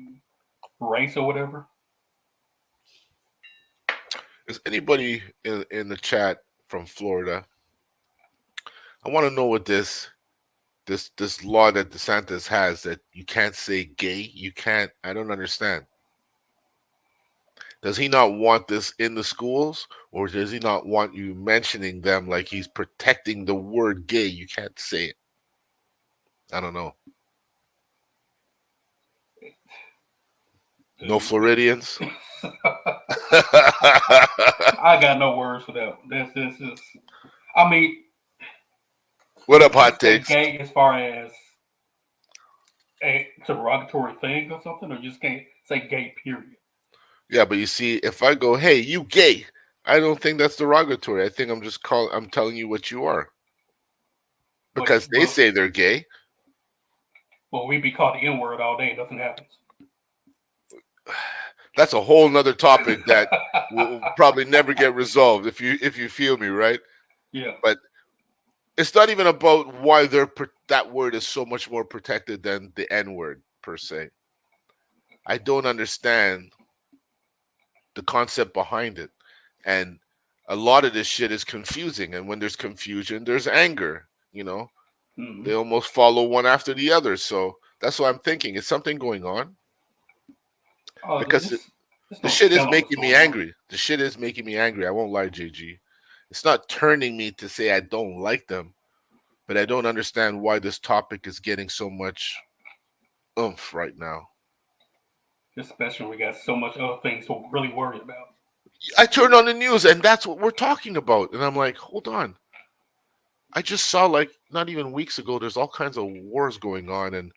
race or whatever. Is anybody in the chat from Florida? I want to know what this law that DeSantis has that you can't say gay. You can't. I don't understand. Does he not want this in the schools, or does he not want you mentioning them like he's protecting the word gay? You can't say it. I don't know. No Floridians. I got no words for that. This is. I mean, What up, you hot say takes? gay as far as a derogatory thing or something, or you just can't say gay. Period. Yeah, but you see, if I go, "Hey, you gay," I don't think that's derogatory. I think I'm telling you what you are But because they say they're gay. we be called the N word all day. Nothing happens. That's a whole nother topic that will probably never get resolved if you feel me, right? Yeah. But it's not even about why that word is so much more protected than the N word per se. I don't understand the concept behind it, and a lot of this shit is confusing. And when there's confusion, there's anger. Mm-hmm. They almost follow one after the other. So that's what I'm thinking. Is something going on? Because There's the no shit is telling what's making me going on. angry. The shit is making me angry. I won't lie, JG. It's not turning me to say I don't like them, but I don't understand why this topic is getting so much oomph right now. Especially when we got so much other things to really worry about. I turned on the news and that's what we're talking about. And I'm like, hold on. I just saw like not even weeks ago, there's all kinds of wars going on and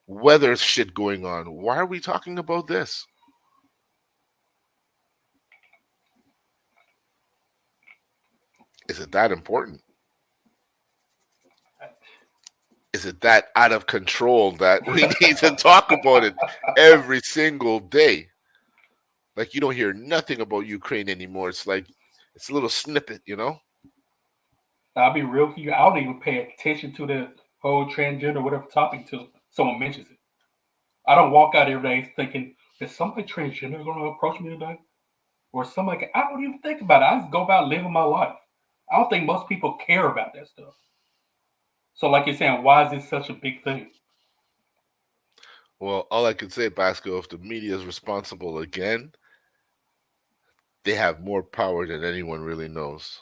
weather shit going on. Why are we talking about this? Is it that important? Is it that out of control that we need to talk about it every single day? Like you don't hear nothing about Ukraine anymore. It's like it's a little snippet. I'll be real with you. I don't even pay attention to the whole transgender whatever topic until someone mentions it. I don't walk out every day thinking, is somebody transgender going to approach me today? Or somebody, I don't even think about it. I just go about living my life. I don't think most people care about that stuff. So, like you're saying, why is this such a big thing? Well, all I can say, Basco, if the media is responsible again, they have more power than anyone really knows.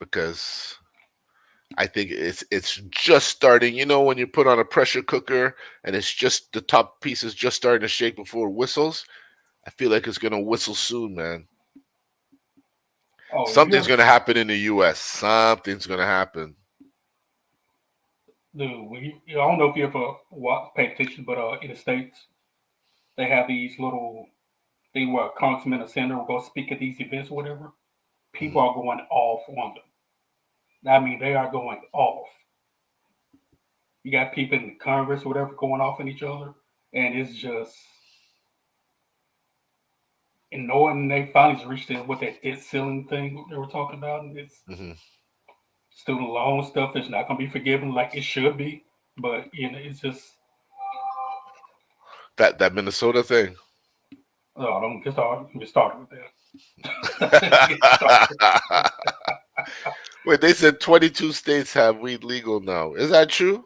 Because I think it's just starting. You know, when you put on a pressure cooker and it's just the top piece is just starting to shake before it whistles. I feel like it's gonna whistle soon, man. Oh, Something's gonna happen in the U.S. Something's gonna happen. dude, I don't know if you ever pay attention, but in the States, they have these little thing where a congressman or senator will go speak at these events or whatever. People are going off on them. I mean, they are going off. You got people in Congress or whatever going off on each other, and it's just and knowing they finally reached what that debt ceiling thing they were talking about, and it's Mm-hmm. student loan stuff is not going to be forgiven like it should be. But it's just That Minnesota thing. oh, don't get started with that. Get started. Wait, they said 22 states have weed legal now. Is that true?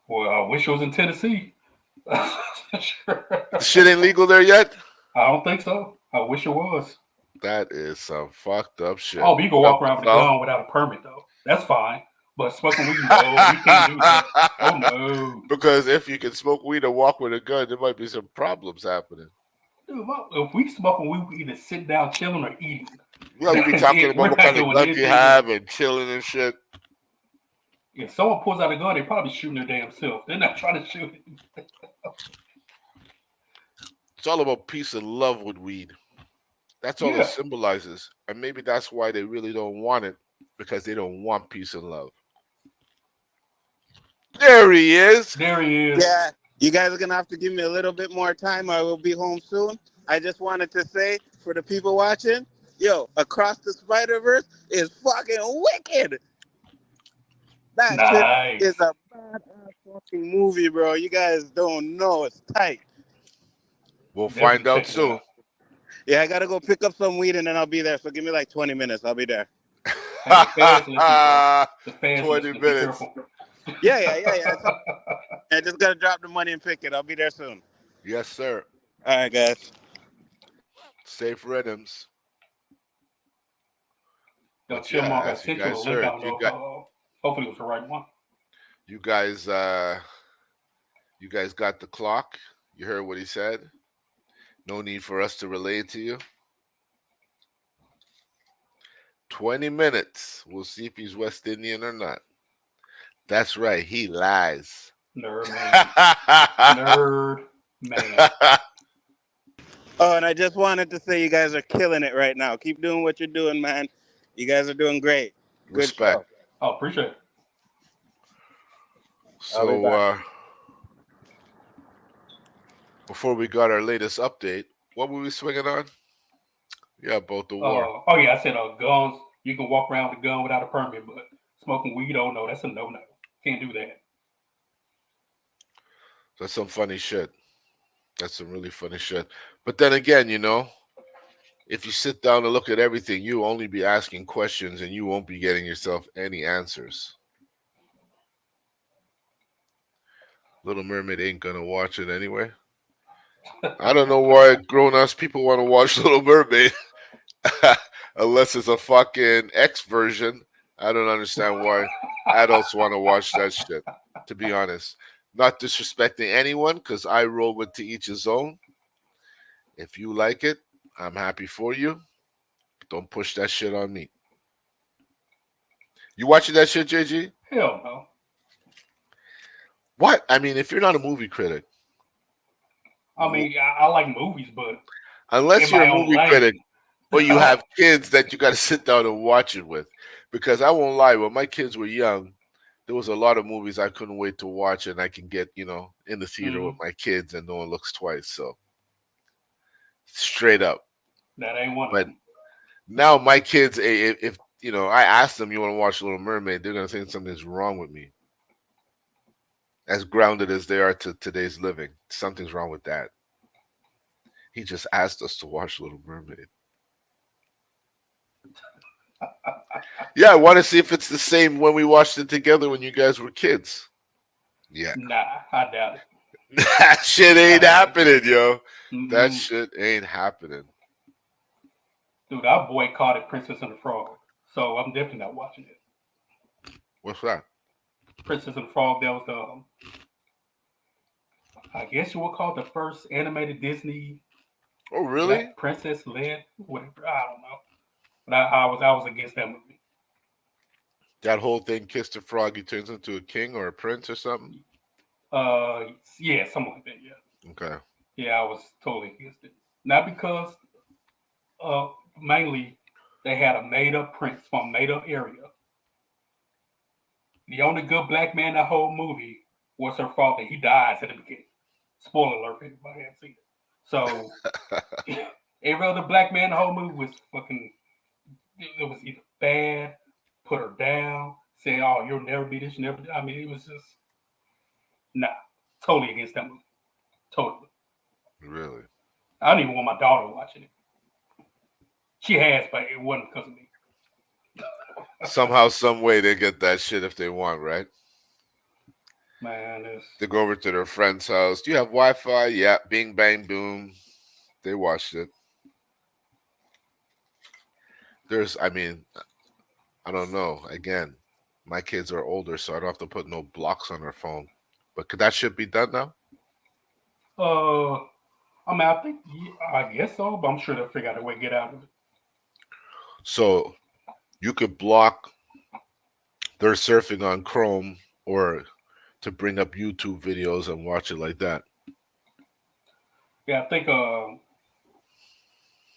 Well, I wish it was in Tennessee. Sure. The shit ain't legal there yet? I don't think so. I wish it was. That is some fucked up shit. Oh, but you can What up, walk around with a Sal? gun without a permit though. That's fine. But smoking weed, no, we can't do that. Oh no. Because if you can smoke weed and walk with a gun, there might be some problems happening. Dude, if we smoking weed, we either sit down chilling or eating. Yeah, we'll be That's talking it. about We're what not kind of doing gun you anything else. have and chilling and shit. If someone pulls out a gun, they're probably shooting their damn self. They're not trying to shoot it. It's all about peace and love with weed. That's all it Yeah, symbolizes. And maybe that's why they really don't want it, because they don't want peace and love. There he is. there he is. Yeah, you guys are gonna have to give me a little bit more time. I will be home soon. I just wanted to say for the people watching, yo, Across the Spider-Verse is fucking wicked. That shit Nice. is a badass fucking movie, bro. You guys don't know. It's tight. We'll Definitely find out check it soon. out. Yeah, I gotta go pick up some weed and then I'll be there. So give me like 20 minutes. I'll be there. Hey, fast listening, bro. The fast 20 listening. Be minutes. careful. Yeah. I just gotta drop the money and pick it. I'll be there soon. Yes, sir. All right, guys. Safe rhythms. Yo, But Chipmunk, yeah, I as you sent you a guys link. I heard, don't know if, hopefully it was the right one. you guys got the clock. You heard what he said. No need for us to relay it to you. 20 minutes. We'll see if he's West Indian or not. That's right. He lies. Nerd man. Nerd man. Oh, and I just wanted to say you guys are killing it right now. Keep doing what you're doing, man. You guys are doing great. Good Respect. show. Oh, appreciate it. I'll be back. So before we got our latest update, what were we swinging on? Yeah, about the war. Oh yeah, I said guns. You can walk around with a gun without a permit, but smoking weed, oh no, that's a no. Can't do that. That's some funny shit. That's some really funny shit. But then again, if you sit down and look at everything, you only be asking questions and you won't be getting yourself any answers. Little Mermaid ain't gonna watch it anyway. I don't know why grown ass people want to watch Little Mermaid unless it's a fucking X version. I don't understand why adults want to watch that shit. To be honest, not disrespecting anyone, because I roll with to each his own. If you like it, I'm happy for you. Don't push that shit on me. You watching that shit, JG? Hell no. What? I mean, if you're not a movie critic, I mean, I like movies, but unless in you're my a own movie lane. critic or you have kids that you got to sit down and watch it with, because I won't lie, when my kids were young, there was a lot of movies I couldn't wait to watch, and I can get in the theater with my kids, and no one looks twice. So straight up. That ain't one of But them. now my kids, if I ask them, you want to watch Little Mermaid, they're gonna think something's wrong with me. As grounded as they are to today's living, something's wrong with that. He just asked us to watch Little Mermaid. Yeah, I want to see if it's the same when we watched it together when you guys were kids. Yeah. Nah, I doubt it. That shit ain't happening, yo. That Mm-mm. shit ain't happening. Dude, I boycotted Princess and the Frog, so I'm definitely not watching it. What's that? Princess and the Frog, that was I guess you would call it the first animated Disney Oh, really? Black princess led, whatever. I don't know, but I was against that movie. That whole thing, Kiss the Frog, he turns into a king or a prince or something? Yeah, something like that. Yeah, Okay. yeah, I was totally against it. Not because mainly they had a made up prince from a made up area. The only good black man in the whole movie was her father. He dies at the beginning. Spoiler alert for anybody hasn't seen it. So every other black man in the whole movie was fucking. It was either bad, put her down, say, "Oh, you'll never be this, never." I mean, it was just nah, totally against that movie. Totally. Really? I don't even want my daughter watching it. She has, but it wasn't because of me. Somehow, some way, they get that shit if they want, right? Man, it's They go over to their friend's house. Do you have Wi-Fi? Yeah. Bing, bang, boom. They watched it. I mean, I don't know. Again, My kids are older, so I don't have to put no blocks on their phone. But could that shit be done now? I mean, I guess so, but I'm sure they'll figure out a way to get out of it. So you could block their surfing on Chrome or to bring up YouTube videos and watch it like that. Yeah, I think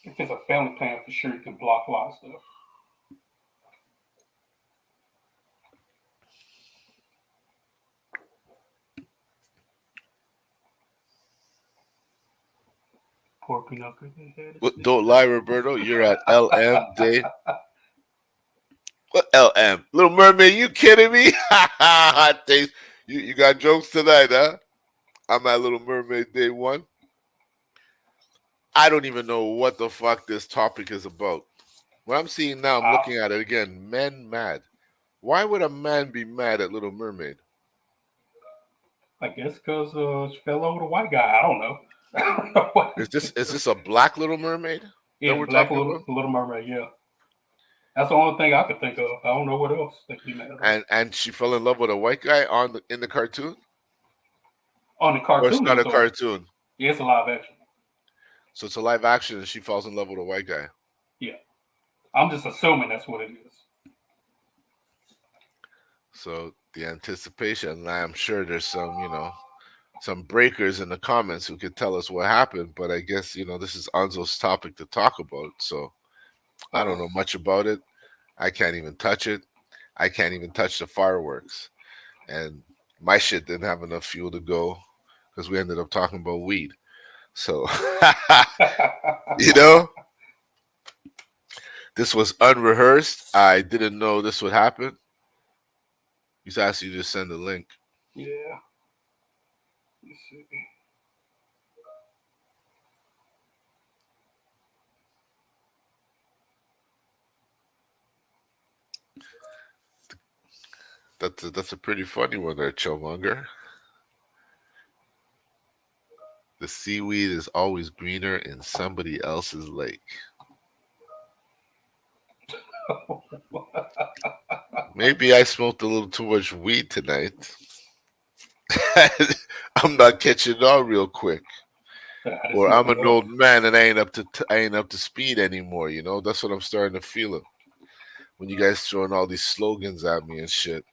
if it's a family plan, for sure you can block a lot of stuff. Poor Pinocchio. Don't lie, Roberto. You're at LM Day. What LM? Little Mermaid, you kidding me? Hot taste. You got jokes tonight, huh? I'm at Little Mermaid Day 1. I don't even know what the fuck this topic is about. What I'm seeing now, I'm looking at it again. Men mad. Why would a man be mad at Little Mermaid? I guess because she fell over the white guy. I don't know. I don't know what. Is this a black Little Mermaid Yeah, that we're black talking about? little Mermaid. Yeah, that's the only thing I could think of. I don't know what else they could be mad about. And she fell in love with a white guy in the cartoon? On the Or it's cartoon, not a cartoon. Yeah, it's a live action. So it's a live action and she falls in love with a white guy. Yeah, I'm just assuming that's what it is. So the anticipation, I'm sure there's some breakers in the comments who could tell us what happened, but I guess, this is Anzo's topic to talk about. So I don't know much about it. I can't even touch it. I can't even touch the fireworks. And my shit didn't have enough fuel to go because we ended up talking about weed. So, this was unrehearsed. I didn't know this would happen. He's asked you to send a link. Yeah. Let's see. That's a pretty funny one there, Chillmonger. The seaweed is always greener in somebody else's lake. Maybe I smoked a little too much weed tonight. I'm not catching on real quick. Or I'm an old man and I ain't up to speed anymore. That's what I'm starting to feel it. When you guys throwing all these slogans at me and shit,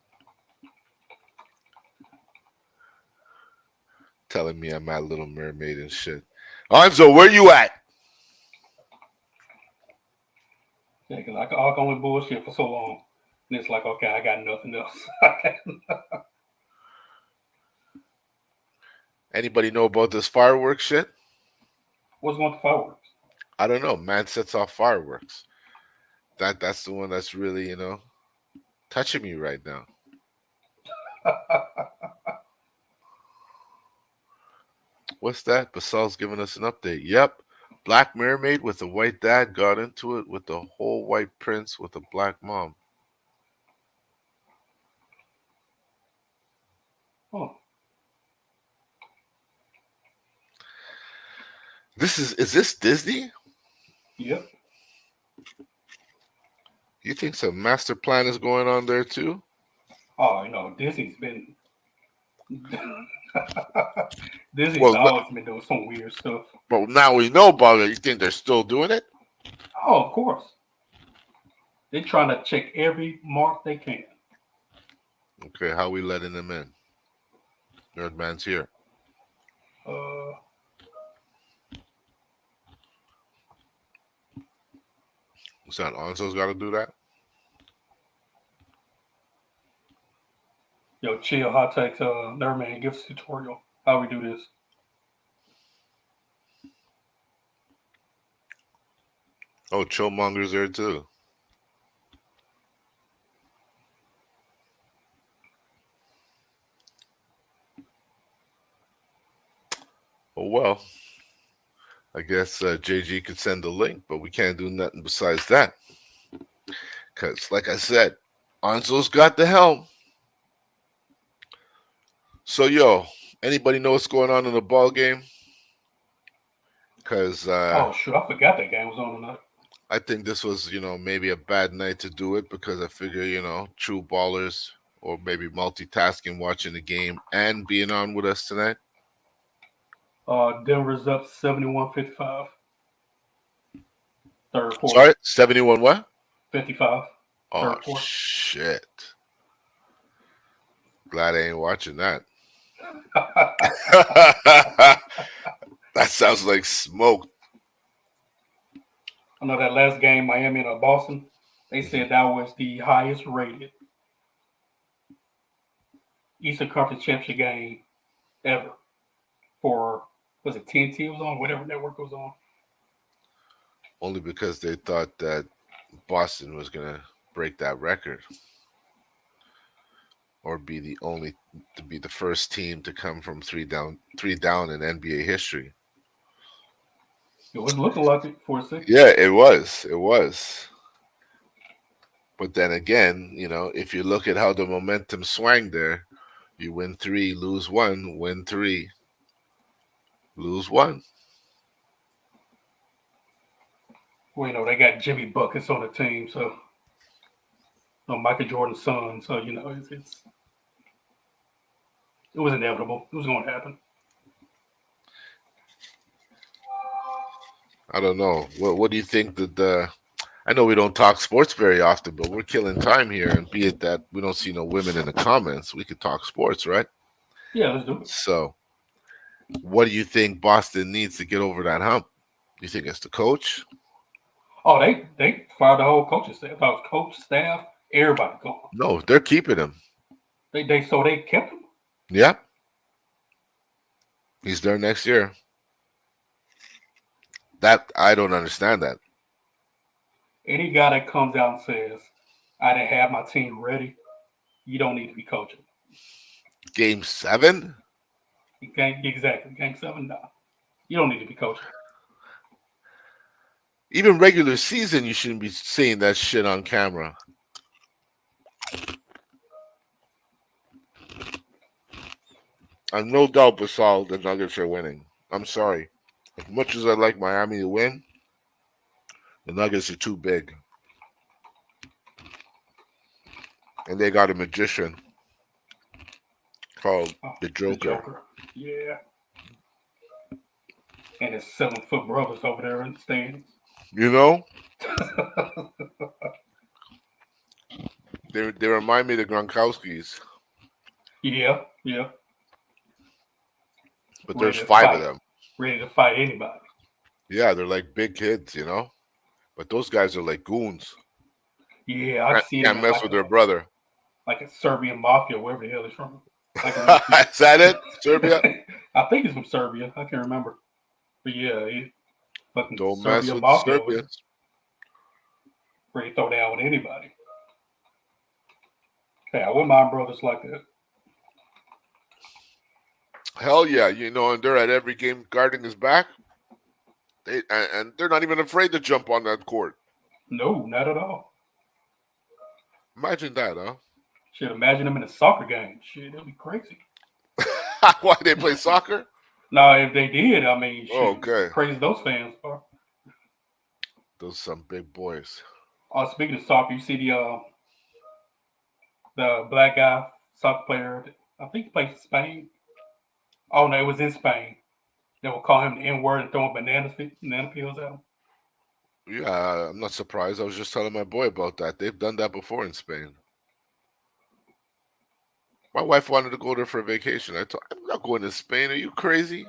telling me I'm at Little Mermaid and shit. Anzo, where you at? Yeah, because I can only bullshit for so long. And it's like, okay, I got nothing else. Anybody know about this fireworks shit? What's going with the fireworks? I don't know. Man sets off fireworks. That's the one that's really, touching me right now. What's that? Basal's giving us an update. Yep. Black Mermaid with a white dad got into it with the whole white prince with a black mom. Oh. Is this Disney? Yep. You think some master plan is going on there too? Oh, Disney's been Disney's always been doing some weird stuff. But now we know about it. You think they're still doing it? Oh, of course. They're trying to check every mark they can. Okay, how we letting them in? Nerdman's here. What's that? Anzo's got to do that? Yo, chill, hot takes, Mermaid, give us a tutorial. How we do this. Oh, Chillmonger's there too. Oh, well. I guess JG could send a link, but we can't do nothing besides that. Because, like I said, Anzo's got the helm. So, yo, anybody know what's going on in the ball game? Because oh, shoot, I forgot that game was on tonight. I think this was, maybe a bad night to do it because I figure, true ballers or maybe multitasking, watching the game and being on with us tonight. Denver's up 71-55. Third quarter. Sorry, 71 what? 55. Oh, Third quarter. shit. Glad I ain't watching that. That sounds like smoke. I know that last game, Miami and Boston, they said that was the highest rated Eastern Conference Championship game ever for, was it TNT was on, whatever network was on. Only because they thought that Boston was going to break that record or be the first team to come from three down in NBA history. It was looking like it for a second. Yeah, it was. It was. But then again, if you look at how the momentum swang there, you win 3, lose 1, win 3, lose 1. Well, they got Jimmy Buckets on the team, so Michael Jordan's son, so it was inevitable. It was going to happen. I don't know. What do you think that I know we don't talk sports very often, but we're killing time here, and be it that we don't see no women in the comments, we could talk sports, right? Yeah, let's do it. So, what do you think Boston needs to get over that hump? Do you think it's the coach? Oh, they fired the whole coaching staff. I was coach, staff, everybody gone. No, they're keeping him. They kept him? Yeah. He's there next year. That I don't understand that. Any guy that comes out and says, I didn't have my team ready, you don't need to be coaching. Game 7? Exactly. Game 7, no. You don't need to be coaching. Even regular season, you shouldn't be saying that shit on camera. I'm no doubt, Basal, the Nuggets are winning. I'm sorry. As much as I like Miami to win, the Nuggets are too big. And they got a magician called the Joker. Yeah. And his 7-foot brothers over there in the stands. They remind me of the Gronkowskis. Yeah. But there's 5 of them. Ready to fight anybody. Yeah, they're like big kids, But those guys are like goons. Yeah, I've seen them. Can't mess with their brother. Like a Serbian mafia, wherever the hell he's from. Is that it? Serbia? I think he's from Serbia. I can't remember. But yeah, he fucking don't Serbia mess with mafia. Serbians. Ready to throw down with anybody. Yeah, I wouldn't mind brothers like that. Hell yeah, and they're at every game guarding his back. And they're not even afraid to jump on that court. No, not at all. Imagine that, huh? Shit, imagine them in a soccer game. Shit, that'd be crazy. Why they play soccer? No, if they did, I mean, shit, okay. Crazy those fans are. Those some big boys. Speaking of soccer, you see the black guy soccer player. I think he played for Spain. Oh no, it was in Spain. They will call him the N-word and throwing banana peels at him. Yeah, I'm not surprised. I was just telling my boy about that. They've done that before in Spain. My wife wanted to go there for a vacation. I told her, I'm not going to Spain. Are you crazy?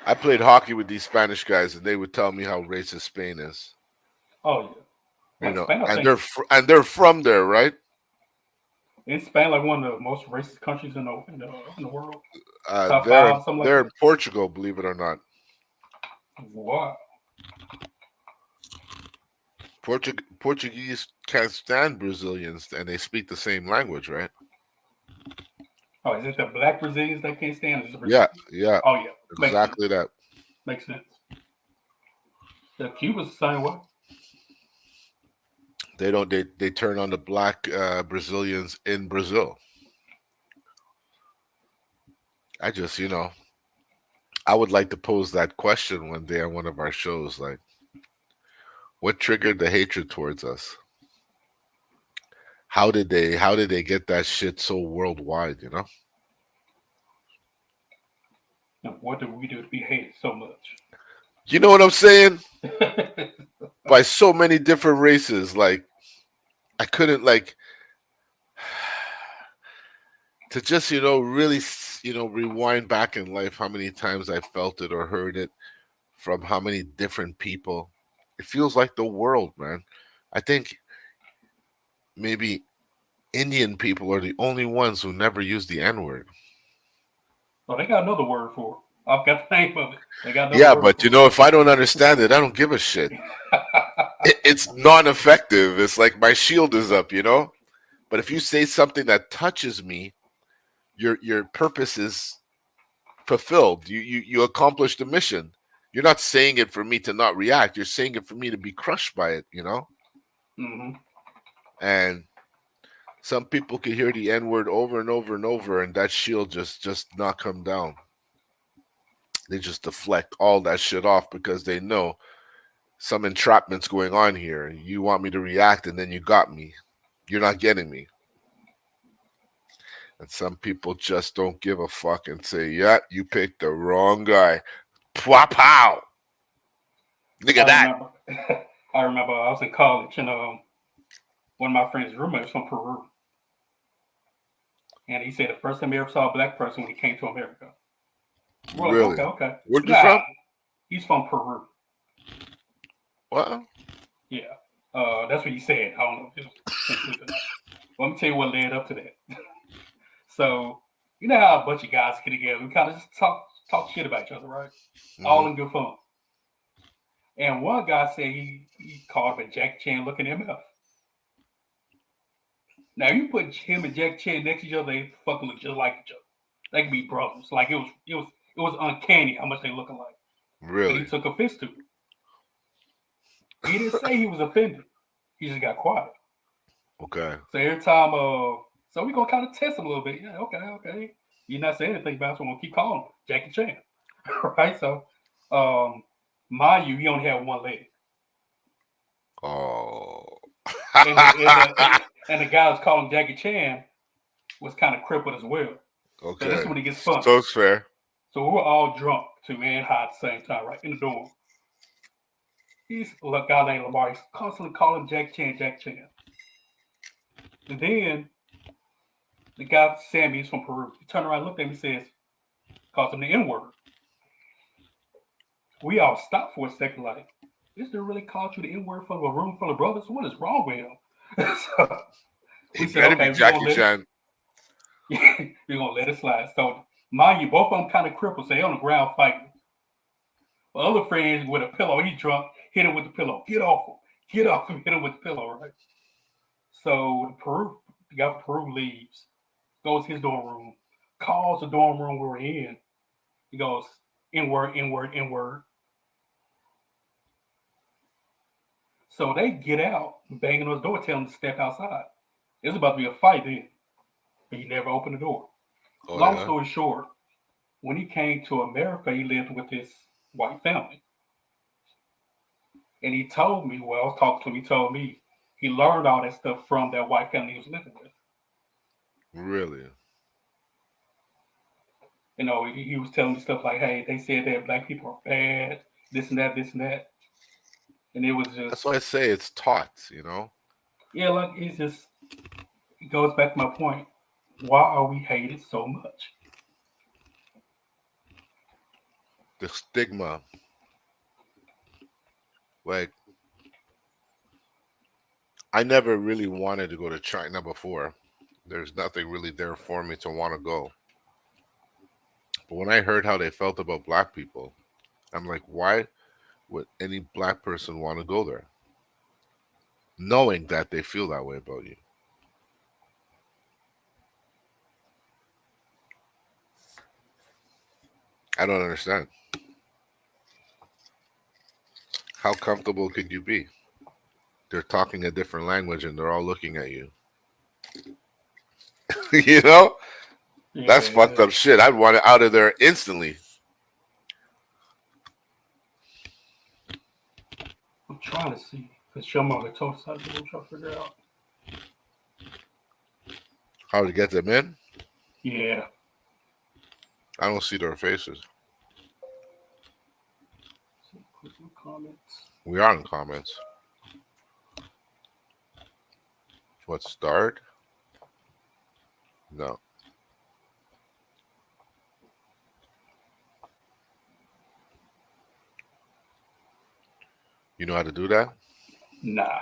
I played hockey with these Spanish guys, and they would tell me how racist Spain is. Oh yeah, and they're from there, right? In Spain, like one of the most racist countries in the world. They're in Portugal, believe it or not. What? Portuguese can't stand Brazilians, and they speak the same language, right? Oh, is it the black Brazilians they can't stand? Yeah. Oh yeah, exactly that. Makes sense. The Cuba's the same way. They don't. They turn on the black Brazilians in Brazil. I just, I would like to pose that question one day on one of our shows. Like, what triggered the hatred towards us? How did they get that shit so worldwide? You know? And what do we do to be hated so much? You know what I'm saying? By so many different races. Like, I couldn't like to just really rewind back in life how many times I felt it or heard it from how many different people. It feels like the world, man. I think maybe Indian people are the only ones who never use the N word. Oh, they got another word for it. I've got the name of it. They got another Yeah, word but for if I don't understand it, I don't give a shit. It's non-effective. It's like my shield is up. But if you say something that touches me, your purpose is fulfilled. You accomplished the mission. You're not saying it for me to not react. You're saying it for me to be crushed by it. hmm And some people could hear the N word over and over and over, and that shield just not come down. They just deflect all that shit off because they know some entrapment's going on here. You want me to react, and then you got me. You're not getting me. And some people just don't give a fuck and say, "Yeah, you picked the wrong guy." Pow pow. Look I at that. remember. I remember I was in college and one of my friends' roommates from Peru, and he said the first time he ever saw a black person when he came to America. We're like, Really? okay, okay. Where'd you Nah, from? he's from Peru. What? Yeah, that's what he said. I don't know if it was truth or not. Well, let me tell you what led up to that. So, you know how a bunch of guys get together, we kind of just talk shit about each other, right? All Hmm. in good fun. And one guy said he called him a Jackie Chan looking MF. Now you put him and Jackie Chan next to each other, they fucking look just like each other. They could be brothers. Like it was uncanny how much they look alike. But he Really? took offense to it. He didn't say he was offended. He just got quiet. Okay. So every time, so we gonna kind of test him a little bit. Yeah, okay. You're not saying anything about it, so I'm gonna keep calling him Jackie Chan, right? So, um, mind you, he only had one leg, Oh. and the guy that's calling Jackie Chan was kind of crippled as well. So this is Okay. when it gets fun. So it's fair. So we were all drunk too and high at the same time, right in the dorm. He's a guy named Lamar. He's constantly calling Jackie Chan, Jackie Chan. And then the guy Sammy, he's from Peru. He turned around, looked at me, and says, calls him the N word. We all stopped for a second, like, this dude really called you the N word from a room full of brothers? What is wrong with him? So we It said, better okay, be Jackie Chan. we're gonna let it slide. So mind you, both of them kind of crippled, so they on the ground fighting. My other friend with a pillow, he's drunk, hit him with the pillow. Get off him. Get off him, hit him with the pillow, right? So the guy from Peru leaves, goes to his dorm room, calls the dorm room we were in. He goes, N word, N word, N word. So they get out, banging on his door, telling him to step outside. It's about to be a fight then. But he never opened the door. Oh Long yeah. story short, when he came to America, he lived with his white family. And he told me, well, I was talking to him, he told me he learned all that stuff from that white family he was living with. Really? You know, he was telling me stuff like, hey, they said that black people are bad, this and that, this and that. And it was That's just, why I say it's taught. yeah, like it's just, it goes back to my point. Why are we hated so much? The stigma. Like, I never really wanted to go to China before. There's nothing really there for me to want to go. But when I heard how they felt about black people, I'm like, why would any black person want to go there? Knowing that they feel that way about you. I don't understand. How comfortable could you be? They're talking a different language and they're all looking at you. you know? That's fucked Yeah, up shit. I'd want it out of there instantly. I'm trying to see. Because Showmonger told us how to do it. I'm trying to figure out. How to get them in? Yeah. I don't see their faces. Click on comments. We are in comments. What, start? No. You know how to do that? Nah.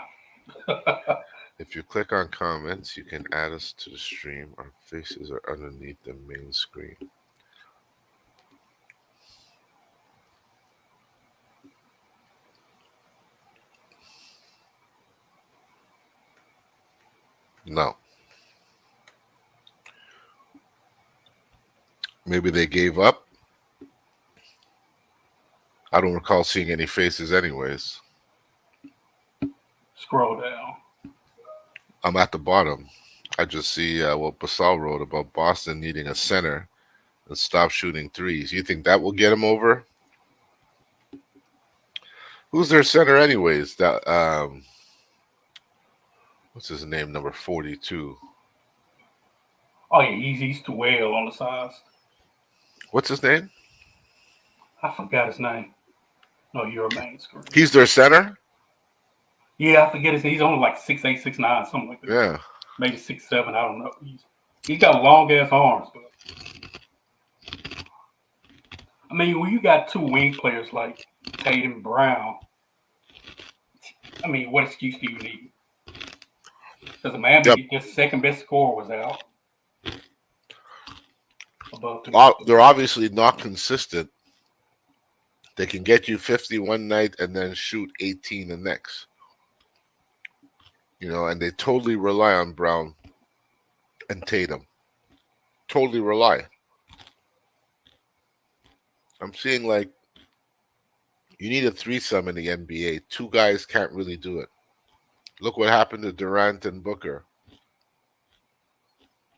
If you click on comments, you can add us to the stream. Our faces are underneath the main screen. No. Maybe they gave up. I don't recall seeing any faces anyways. Scroll down. I'm at the bottom. I just see what Basal wrote about Boston needing a center and stop shooting threes. You think that will get him over? Who's their center anyways? That what's his name? Number 42. Oh, yeah, he's East to Whale on the sides. What's his name? I forgot his name. No, you're a main screen. He's their center? Yeah, I forget his name. He's only like 6'8", 6'9", something like that. Yeah. Maybe 6'7", I don't know. He's got long ass arms, but I mean, when you got two wing players like Tatum Brown, I mean, what excuse do you need? Because Miami, their second best scorer was out. They're obviously not consistent. They can get you 50 one night and then shoot 18 the next. You know, and they totally rely on Brown and Tatum. Totally rely. I'm seeing like you need a threesome in the NBA. Two guys can't really do it. Look what happened to Durant and Booker.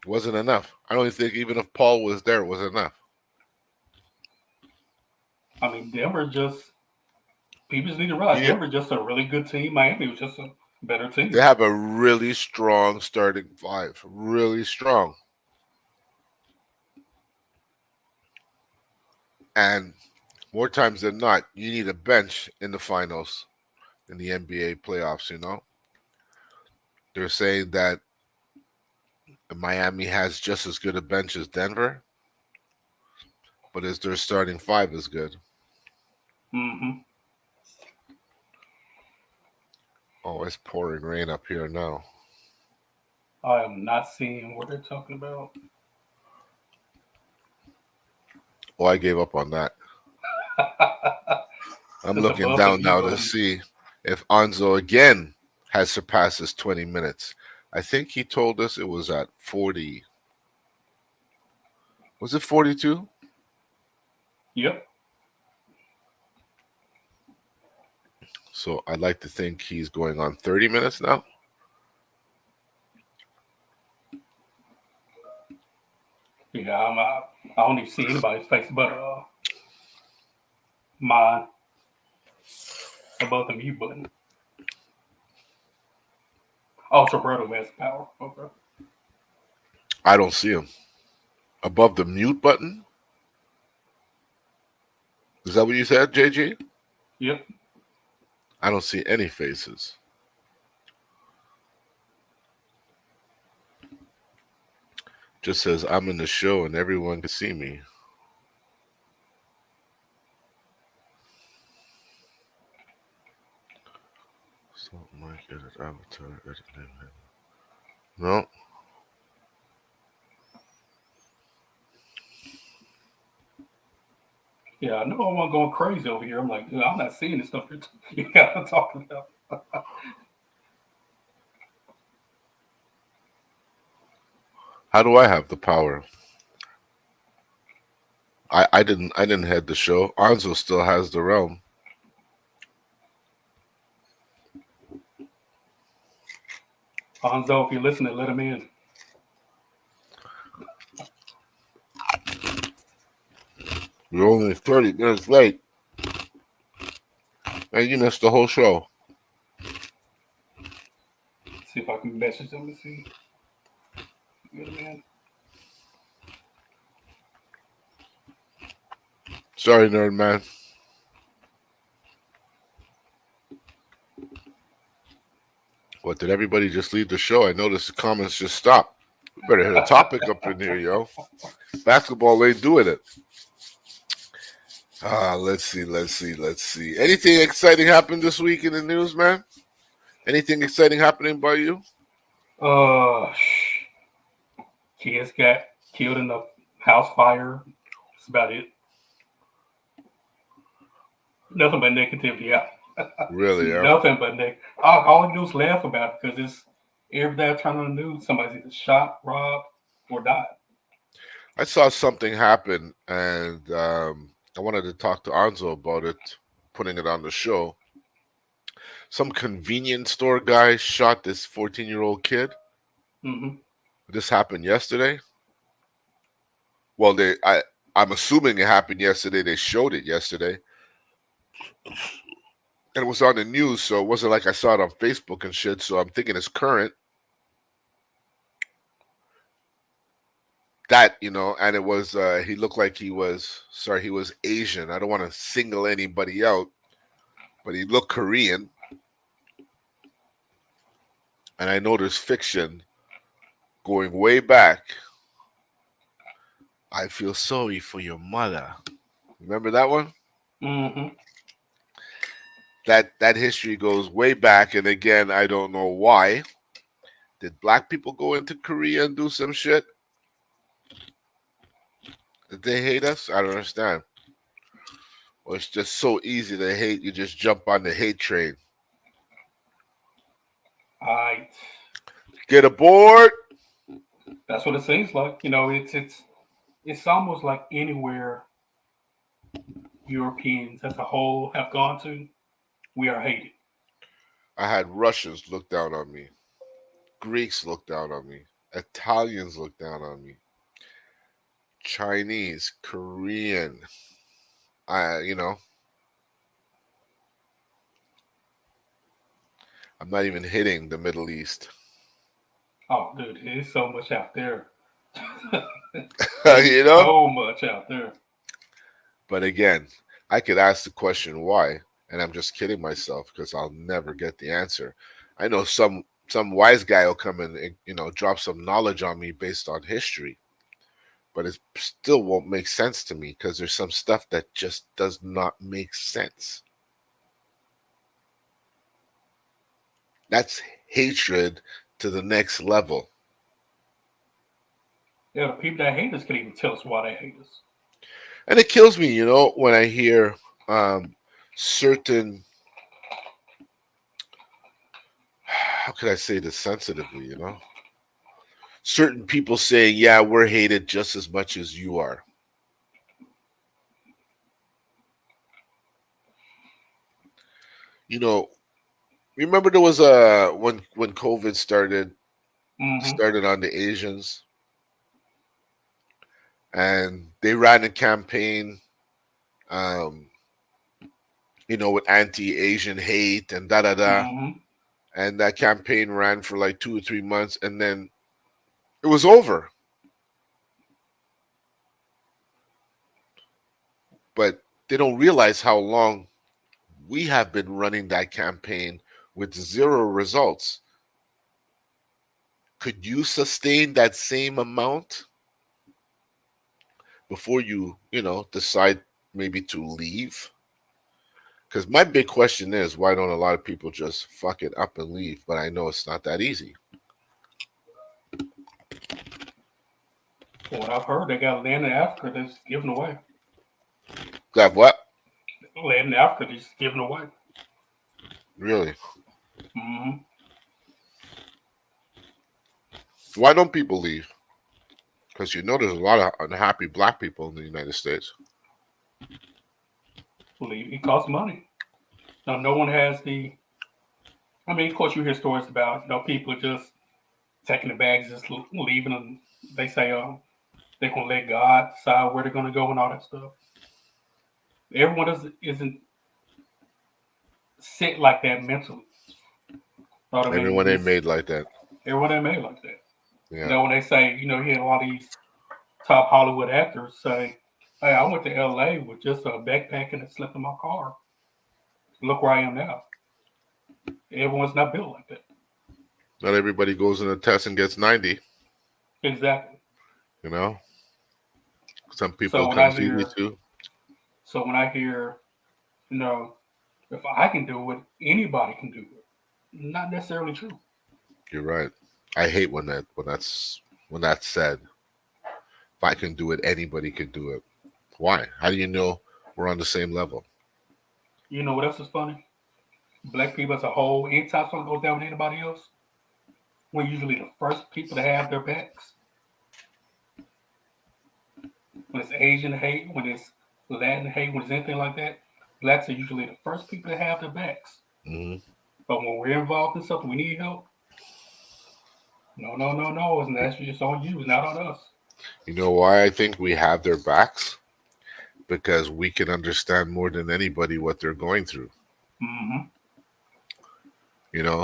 Wasn't enough. I don't think even if Paul was there, it was enough. I mean, Denver just people just need to realize Denver just a really good team. Miami was just a better team. They have a really strong starting five. Really strong. And more times than not, you need a bench in the finals in the NBA playoffs, you know? They're saying that Miami has just as good a bench as Denver, but is their starting five as good? Mm-hmm. Oh, it's pouring rain up here now. I am not seeing what they're talking about. Oh, I gave up on that. I'm looking down now to see if Nzo again has surpassed his 20 minutes. I think he told us it was at 40. Was it 42? Yep. So I'd like to think he's going on 30 minutes now. Yeah, I don't even see anybody's face but mine above the mute button. Oh, it's Roberto who has power. Okay. I don't see him. Above the mute button? Is that what you said, JG? Yep. I don't see any faces. Just says I'm in the show and everyone can see me. Something like that. Avatar. No. Yeah, I know I'm going crazy over here. I'm like, I'm not seeing this stuff you're talking about. How do I have the power? I didn't head the show. Anzo still has the realm. Anzo, if you're listening, let him in. You're only 30 minutes late. And you missed the whole show. I can message them and see. Good man. Sorry, nerd man. What, did everybody just leave the show? I noticed the comments just stopped. We better hit a topic up in here, yo. Basketball ain't doing it. Let's see. Anything exciting happened this week in the news, man? Anything exciting happening by you? Kids got killed in a house fire. That's about it. Nothing but negativity. Yeah. Really, yeah. Nothing but negative. All I do is laugh about it because it's every day I turn on the news, somebody's either shot, robbed, or died. I saw something happen, and I wanted to talk to Nzo about it, putting it on the show. Some convenience store guy shot this 14-year-old kid. Mm-hmm. This happened yesterday. Well, I'm assuming it happened yesterday. They showed it yesterday. And it was on the news, so it wasn't like I saw it on Facebook and shit, so I'm thinking it's current. That, and it was, he looked like he was Asian. I don't want to single anybody out, but he looked Korean. And I know there's fiction going way back. I feel sorry for your mother. Remember that one? Mm-hmm. That history goes way back, and again, I don't know why. Did black people go into Korea and do some shit? Did they hate us? I don't understand. Well, it's just so easy to hate. You just jump on the hate train. Get aboard. That's what it seems like. It's almost like anywhere Europeans as a whole have gone to, we are hated. I had Russians look down on me. Greeks look down on me. Italians look down on me. Chinese, Korean. I'm not even hitting the Middle East. Oh, dude, there's so much out there. So much out there. But again, I could ask the question why, and I'm just kidding myself because I'll never get the answer. I know some wise guy will come and drop some knowledge on me based on history, but it still won't make sense to me because there's some stuff that just does not make sense. That's hatred to the next level. Yeah, the people that hate us can even tell us why they hate us. And it kills me, when I hear certain, how could I say this sensitively, certain people saying, yeah, we're hated just as much as you are. Remember there was when COVID started on the Asians, and they ran a campaign, with anti-Asian hate and da-da-da. Mm-hmm. And that campaign ran for like 2 or 3 months, and then it was over. But they don't realize how long we have been running that campaign with zero results. Could you sustain that same amount before you, decide maybe to leave? Because my big question is, why don't a lot of people just fuck it up and leave? But I know it's not that easy. From what I've heard, they got land in Africa that's given away. Got what? Land in Africa that's given away. Really? Mm-hmm. Why don't people leave? Because there's a lot of unhappy black people in the United States. Leave. It costs money. Now, no one has the. I mean, of course, you hear stories about people just taking the bags, just leaving them. They say they're gonna let God decide where they're gonna go and all that stuff. Everyone isn't set like that mentally. Everyone ain't made like that. Everyone ain't made like that. Yeah. When they say, you hear a lot of these top Hollywood actors say, "Hey, I went to L.A. with just a backpack and a slip in my car. Look where I am now." Everyone's not built like that. Not everybody goes in a test and gets 90. Exactly. You know, some people So it when I comes easy hear, too. so when I hear, you know, if I can do it, anybody can do it. Not necessarily true. You're right. I hate when that's said. If I can do it, anybody can do it. Why? How do you know we're on the same level? You know what else is funny? Black people as a whole, anytime something goes down with anybody else, we're usually the first people to have their backs. When it's Asian hate, when it's Latin hate, when it's anything like that, blacks are usually the first people to have their backs. Hmm. But when we're involved in something, we need help. No, no, no, no. It's on you. It's not on us. You know why I think we have their backs? Because we can understand more than anybody what they're going through. Mm-hmm.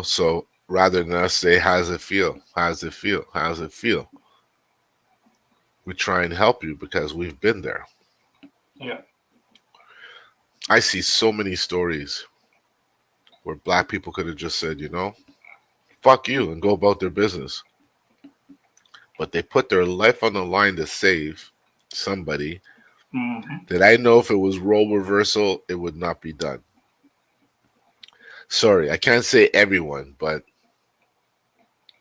So rather than us say, how's it feel? How's it feel? How's it feel? We try and help you because we've been there. Yeah. I see so many stories where black people could have just said, fuck you and go about their business. But they put their life on the line to save somebody Mm-hmm. that I know if it was role reversal, it would not be done. Sorry, I can't say everyone, but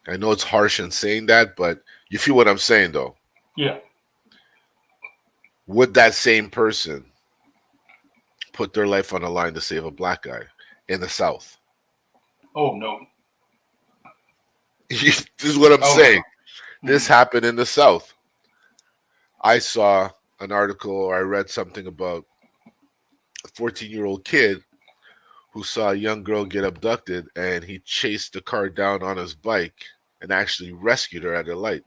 I know it's harsh in saying that, but you feel what I'm saying though. Yeah. Would that same person put their life on the line to save a black guy in the South? Oh no. This is what I'm Oh saying. no. This happened in the South. I saw an article or I read something about a 14-year-old kid who saw a young girl get abducted and he chased the car down on his bike and actually rescued her at a light.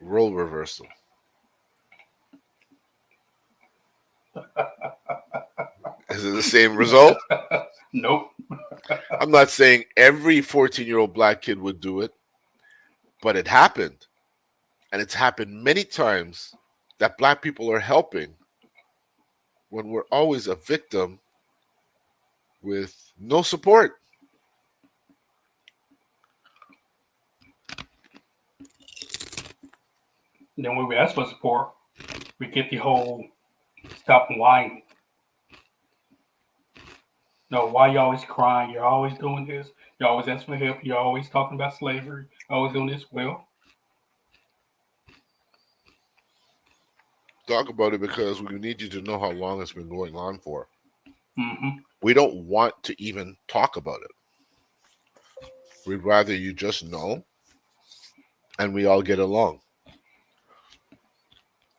Role reversal. Is it the same result? Nope. I'm not saying every 14-year-old black kid would do it, but it happened. And it's happened many times that black people are helping when we're always a victim with no support. Then when we ask for support, we get the whole stop whining. No, why you always crying? You're always doing this. You're always asking for help. You're always talking about slavery. You're always doing this. Well, Talk about it because we need you to know how long it's been going on for. mm-hmm. We don't want to even talk about it. We'd rather you just know and we all get along.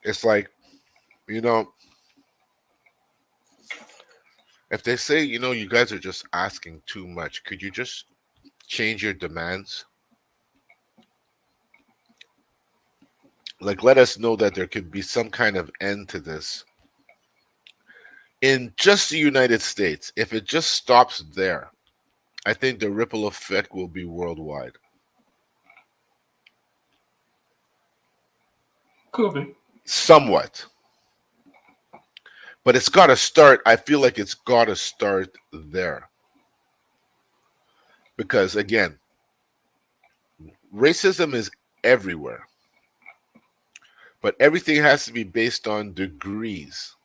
It's like, you know, if they say, you guys are just asking too much, could you just change your demands? Like, let us know that there could be some kind of end to this. In just the United States, if it just stops there, I think the ripple effect will be worldwide. Could be. Somewhat. But it's got to start. I feel like it's got to start there. Because again, racism is everywhere. But everything has to be based on degrees.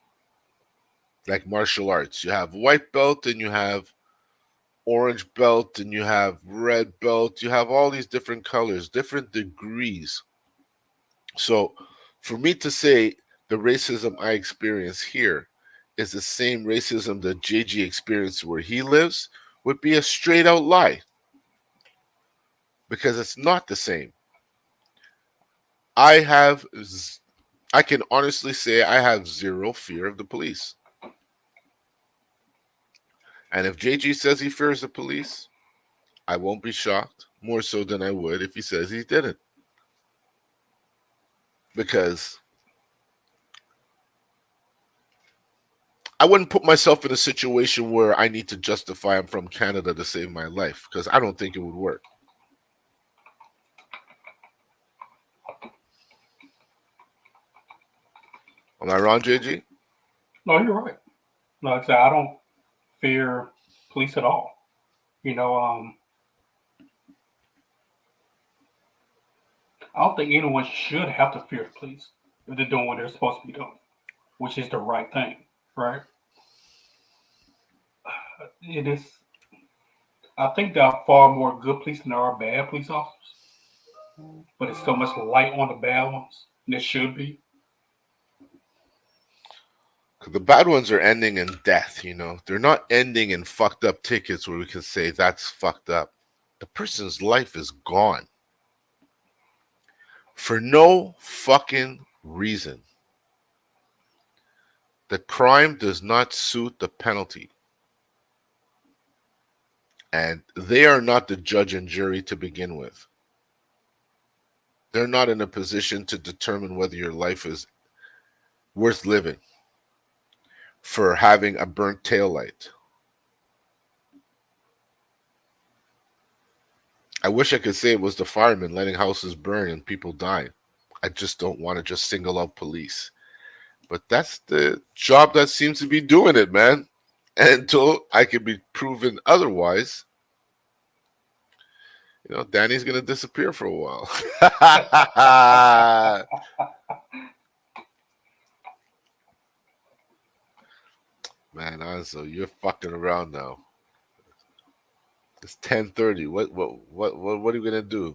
Like martial arts. You have white belt and you have orange belt and you have red belt. You have all these different colors, different degrees. So for me to say the racism I experience here is the same racism that JG experienced where he lives would be a straight out lie. Because it's not the same. I can honestly say I have zero fear of the police. And if JG says he fears the police, I won't be shocked, more so than I would if he says he didn't. Because I wouldn't put myself in a situation where I need to justify I'm from Canada to save my life because I don't think it would work. Am I wrong, JG? No, you're right. Like I said, I don't fear police at all. You know, I don't think anyone should have to fear the police if they're doing what they're supposed to be doing, which is the right thing, right? It is. I think there are far more good police than there are bad police officers, but it's so much light on the bad ones. And there should be. The bad ones are ending in death, you know. They're not ending in fucked up tickets where we can say that's fucked up. The person's life is gone. For no fucking reason. The crime does not suit the penalty. And they are not the judge and jury to begin with. They're not in a position to determine whether your life is worth living for having a burnt taillight. I wish I could say it was the firemen letting houses burn and people die. I just don't want to just single out police. But that's the job that seems to be doing it, man. And until I can be proven otherwise, you know, Danny's going to disappear for a while. Man, Nzo, you're fucking around now. It's 10:30. What are you gonna do?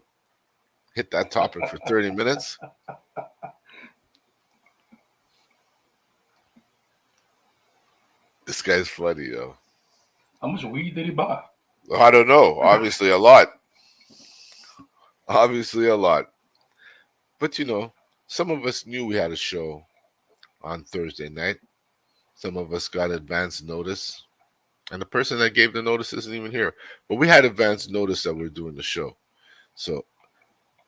Hit that topic for 30 minutes? This guy's funny, yo. How much weed did he buy? I don't know. Obviously a lot. Obviously a lot. But you know, some of us knew we had a show on Thursday night. Some of us got advance notice. And the person that gave the notice isn't even here. But we had advance notice that we were doing the show. So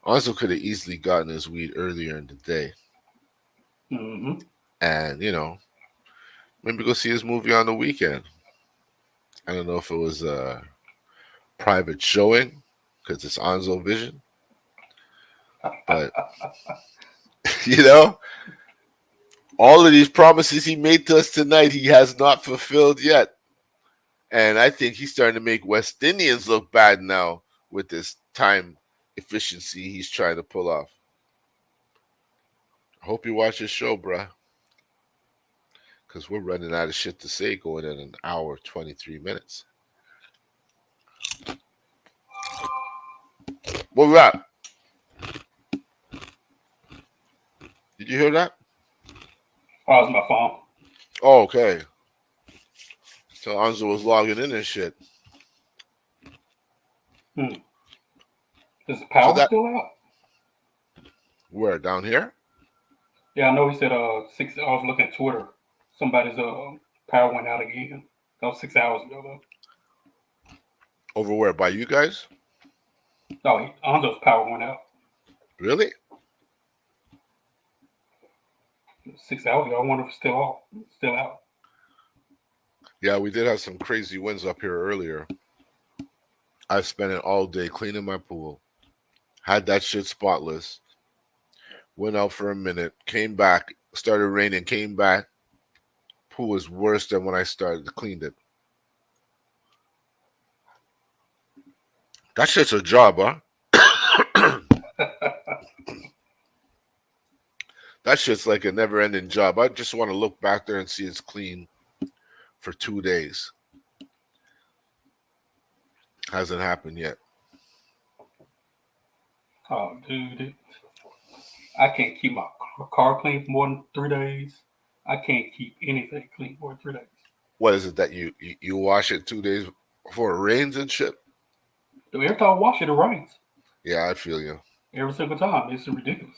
Nzo could have easily gotten his weed earlier in the day. Mm-hmm. And, you know, maybe go see his movie on the weekend. I don't know if it was a private showing because it's Nzo Vision. But, you know, all of these promises he made to us tonight, he has not fulfilled yet. And I think he's starting to make West Indians look bad now with this time efficiency he's trying to pull off. I hope you watch his show, bruh. Because we're running out of shit to say going in an hour, 23 minutes. What we at? Did you hear that? Oh, it's my phone. Oh, okay. So Nzo was logging in and shit. Is the power still out? Where? Down here? Yeah, I know he said 6 I was looking at Twitter. Somebody's power went out again. That was 6 hours ago though. Over where? By you guys? No, Anzo's power went out. Really? 6 hours ago. I wonder if it's still out. Yeah, we did have some crazy winds up here earlier. I spent it all day cleaning my pool. Had that shit spotless. Went out for a minute. Came back. Started raining. Came back. Pool was worse than when I started to clean it. That shit's a job, huh? That shit's like a never-ending job. I just want to look back there and see it's clean for 2 days. Hasn't happened yet. Oh, dude. I can't keep my car clean for more than 3 days. I can't keep anything clean for 3 days. What is it that you wash it 2 days before it rains and shit? Dude, every time I wash it, it rains. Yeah, I feel you. Every single time. It's ridiculous.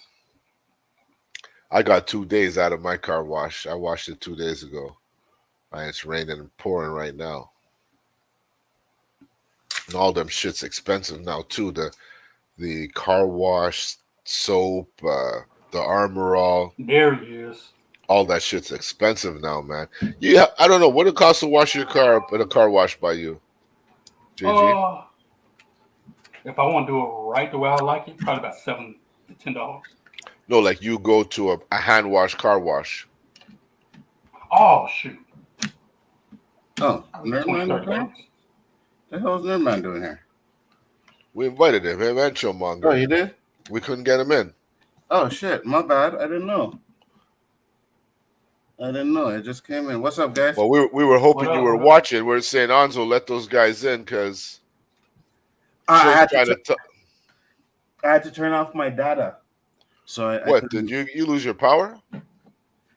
I got 2 days out of my car wash. I washed it 2 days ago. And it's raining and pouring right now. And all them shit's expensive now too. The car wash, soap, the Armor All. There he is. All that shit's expensive now, man. Yeah, I don't know what it costs to wash your car at a car wash by you, JG. If I want to do it right the way I like it, probably about $7 to $10. No, like you go to a hand wash car wash. Oh shoot! Oh, Probably Nerdman 20, over here? $30. The hell's Nerdman doing here? We invited him and Oh, Showmonger. you did? We couldn't get him in. Oh shit, my bad. I didn't know. It just came in. What's up, guys? Well, we were hoping What you up, were what up? watching. We're saying, Anzo, let those guys in because I Show's had trying to. to. I had to turn off my data. So I What couldn't. did you lose your power?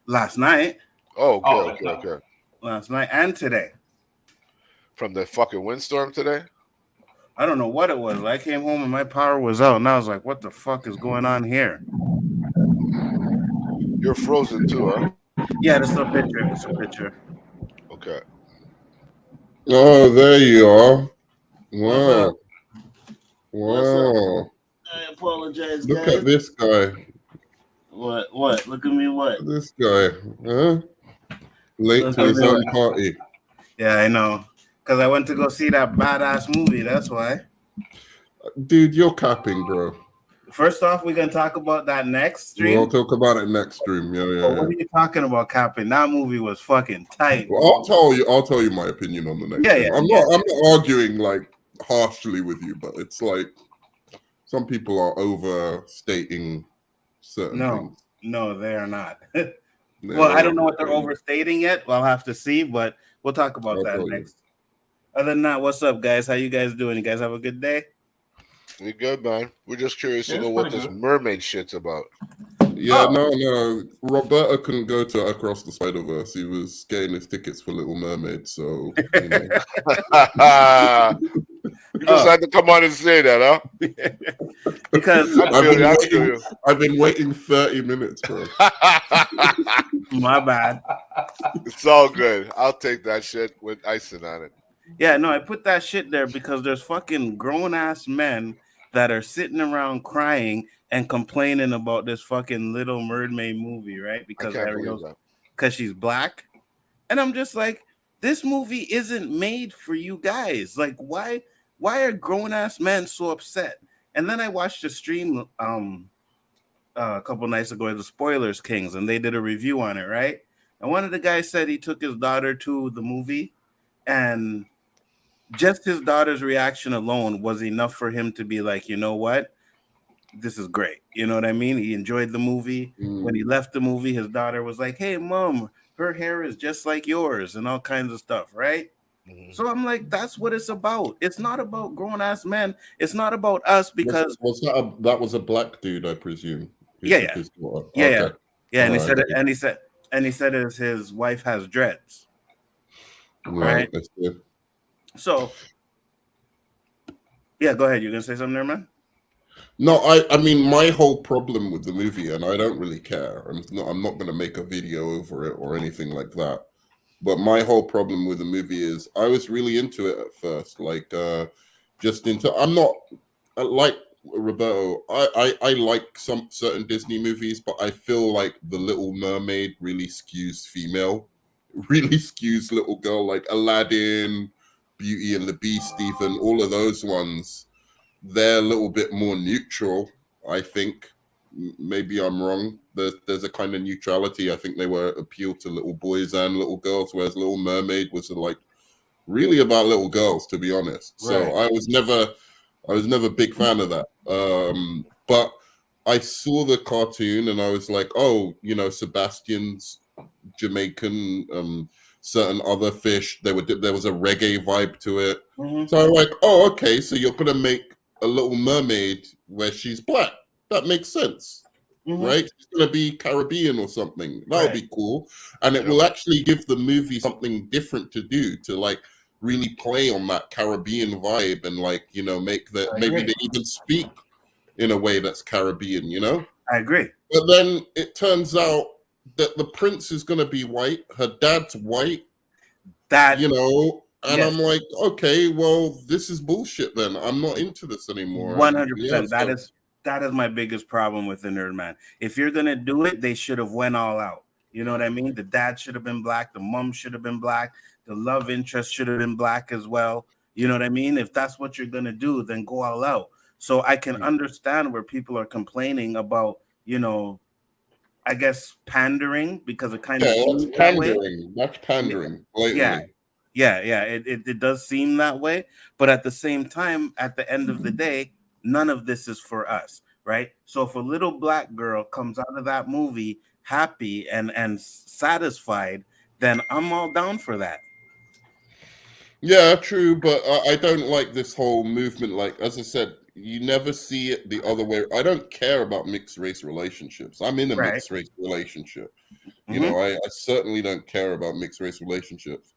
Last night Oh, okay, Oh, that's not- okay. and today. From the fucking windstorm today. I don't know what it was. I came home and my power was out, and I was like, "What the fuck is going on here?" You're frozen too, huh? Yeah, it's a picture. It's a picture. Okay. Oh, there you are. What's Wow. up? What's up? Wow. I apologize, Look guys. at this guy. What? Look at me. What? Look at this guy. Huh? Late Look to at his me. own party. Yeah, I know. Because I went to go see that badass movie. That's why. Dude, you're capping, bro. First off, we're gonna talk about that next stream. We'll talk about it next stream. Yeah. But what are you talking about, Captain? That movie was fucking tight. Well, I'll tell you my opinion on the next stream. I'm not arguing like harshly with you, but it's like some people are overstating certain things. No, they are not. Well, I don't know what they're overstating yet. I'll have to see, but we'll talk about that next. Other than that, what's up, guys? How you guys doing? You guys have a good day? We good, man. We're just curious to know what this mermaid shit's about. Yeah, no. Roberta couldn't go to Across the Spider-Verse. He was getting his tickets for Little Mermaid, so you know. You just had to come on and say that, huh? Because I've been waiting 30 minutes, bro. My bad. It's all good. I'll take that shit with icing on it. Yeah, no, I put that shit there because there's fucking grown-ass men that are sitting around crying and complaining about this fucking Little Mermaid movie, right? Because she's black. And I'm just like, this movie isn't made for you guys. Like, why are grown-ass men so upset? And then I watched a stream a couple nights ago, the Spoilers Kings, and they did a review on it, right? And one of the guys said he took his daughter to the movie, and just his daughter's reaction alone was enough for him to be like, you know what? This is great. You know what I mean? He enjoyed the movie. When he left the movie, his daughter was like, hey, Mom, her hair is just like yours and all kinds of stuff, right? So I'm like, that's what it's about. It's not about grown-ass men. It's not about us because... that was a black dude, I presume. Yeah. And he said his wife has dreads. Right? So, yeah, go ahead. You're going to say something there, man? No, I mean, my whole problem with the movie, and I don't really care. I'm not going to make a video over it or anything like that. But my whole problem with the movie is I was really into it at first. Like, I'm not, like Roberto, I like some certain Disney movies, but I feel like The Little Mermaid really skews female. Really skews little girl, like Aladdin, Beauty and the Beast, even all of those ones, they're a little bit more neutral, I think. Maybe I'm wrong. There's a kind of neutrality. I think they were appealed to little boys and little girls, whereas Little Mermaid was like really about little girls, to be honest. Right. So I was never a big fan of that. But I saw the cartoon and I was like, oh, you know, Sebastian's Jamaican, certain other fish. There was a reggae vibe to it. So I'm like, oh, okay, so you're gonna make a Little Mermaid where she's black. That makes sense, right? She's gonna be Caribbean or something. That would be cool, and it will actually give the movie something different to do, to like really play on that Caribbean vibe and like, you know, make that maybe they even speak in a way that's Caribbean. You know, I agree. But then it turns out that the prince is going to be white, her dad's white, you know, and I'm like, okay, well, this is bullshit then. I'm not into this anymore. 100%. That is my biggest problem with the Nerd Man. If you're going to do it, they should have went all out. You know what I mean? The dad should have been black. The mom should have been black. The love interest should have been black as well. You know what I mean? If that's what you're gonna do, then go all out. So I can understand where people are complaining about, I guess pandering, because it kind of Yeah, that's seems that way. pandering. That's pandering, Yeah, blatantly. yeah. It does seem that way, but at the same time, at the end of the day, none of this is for us, right? So if a little black girl comes out of that movie happy and satisfied, then I'm all down for that. Yeah, true, but I don't like this whole movement. Like, as I said, you never see it the other way. I don't care about mixed race relationships. I'm in a Right. mixed race relationship. You Mhm. know, I certainly don't care about mixed race relationships.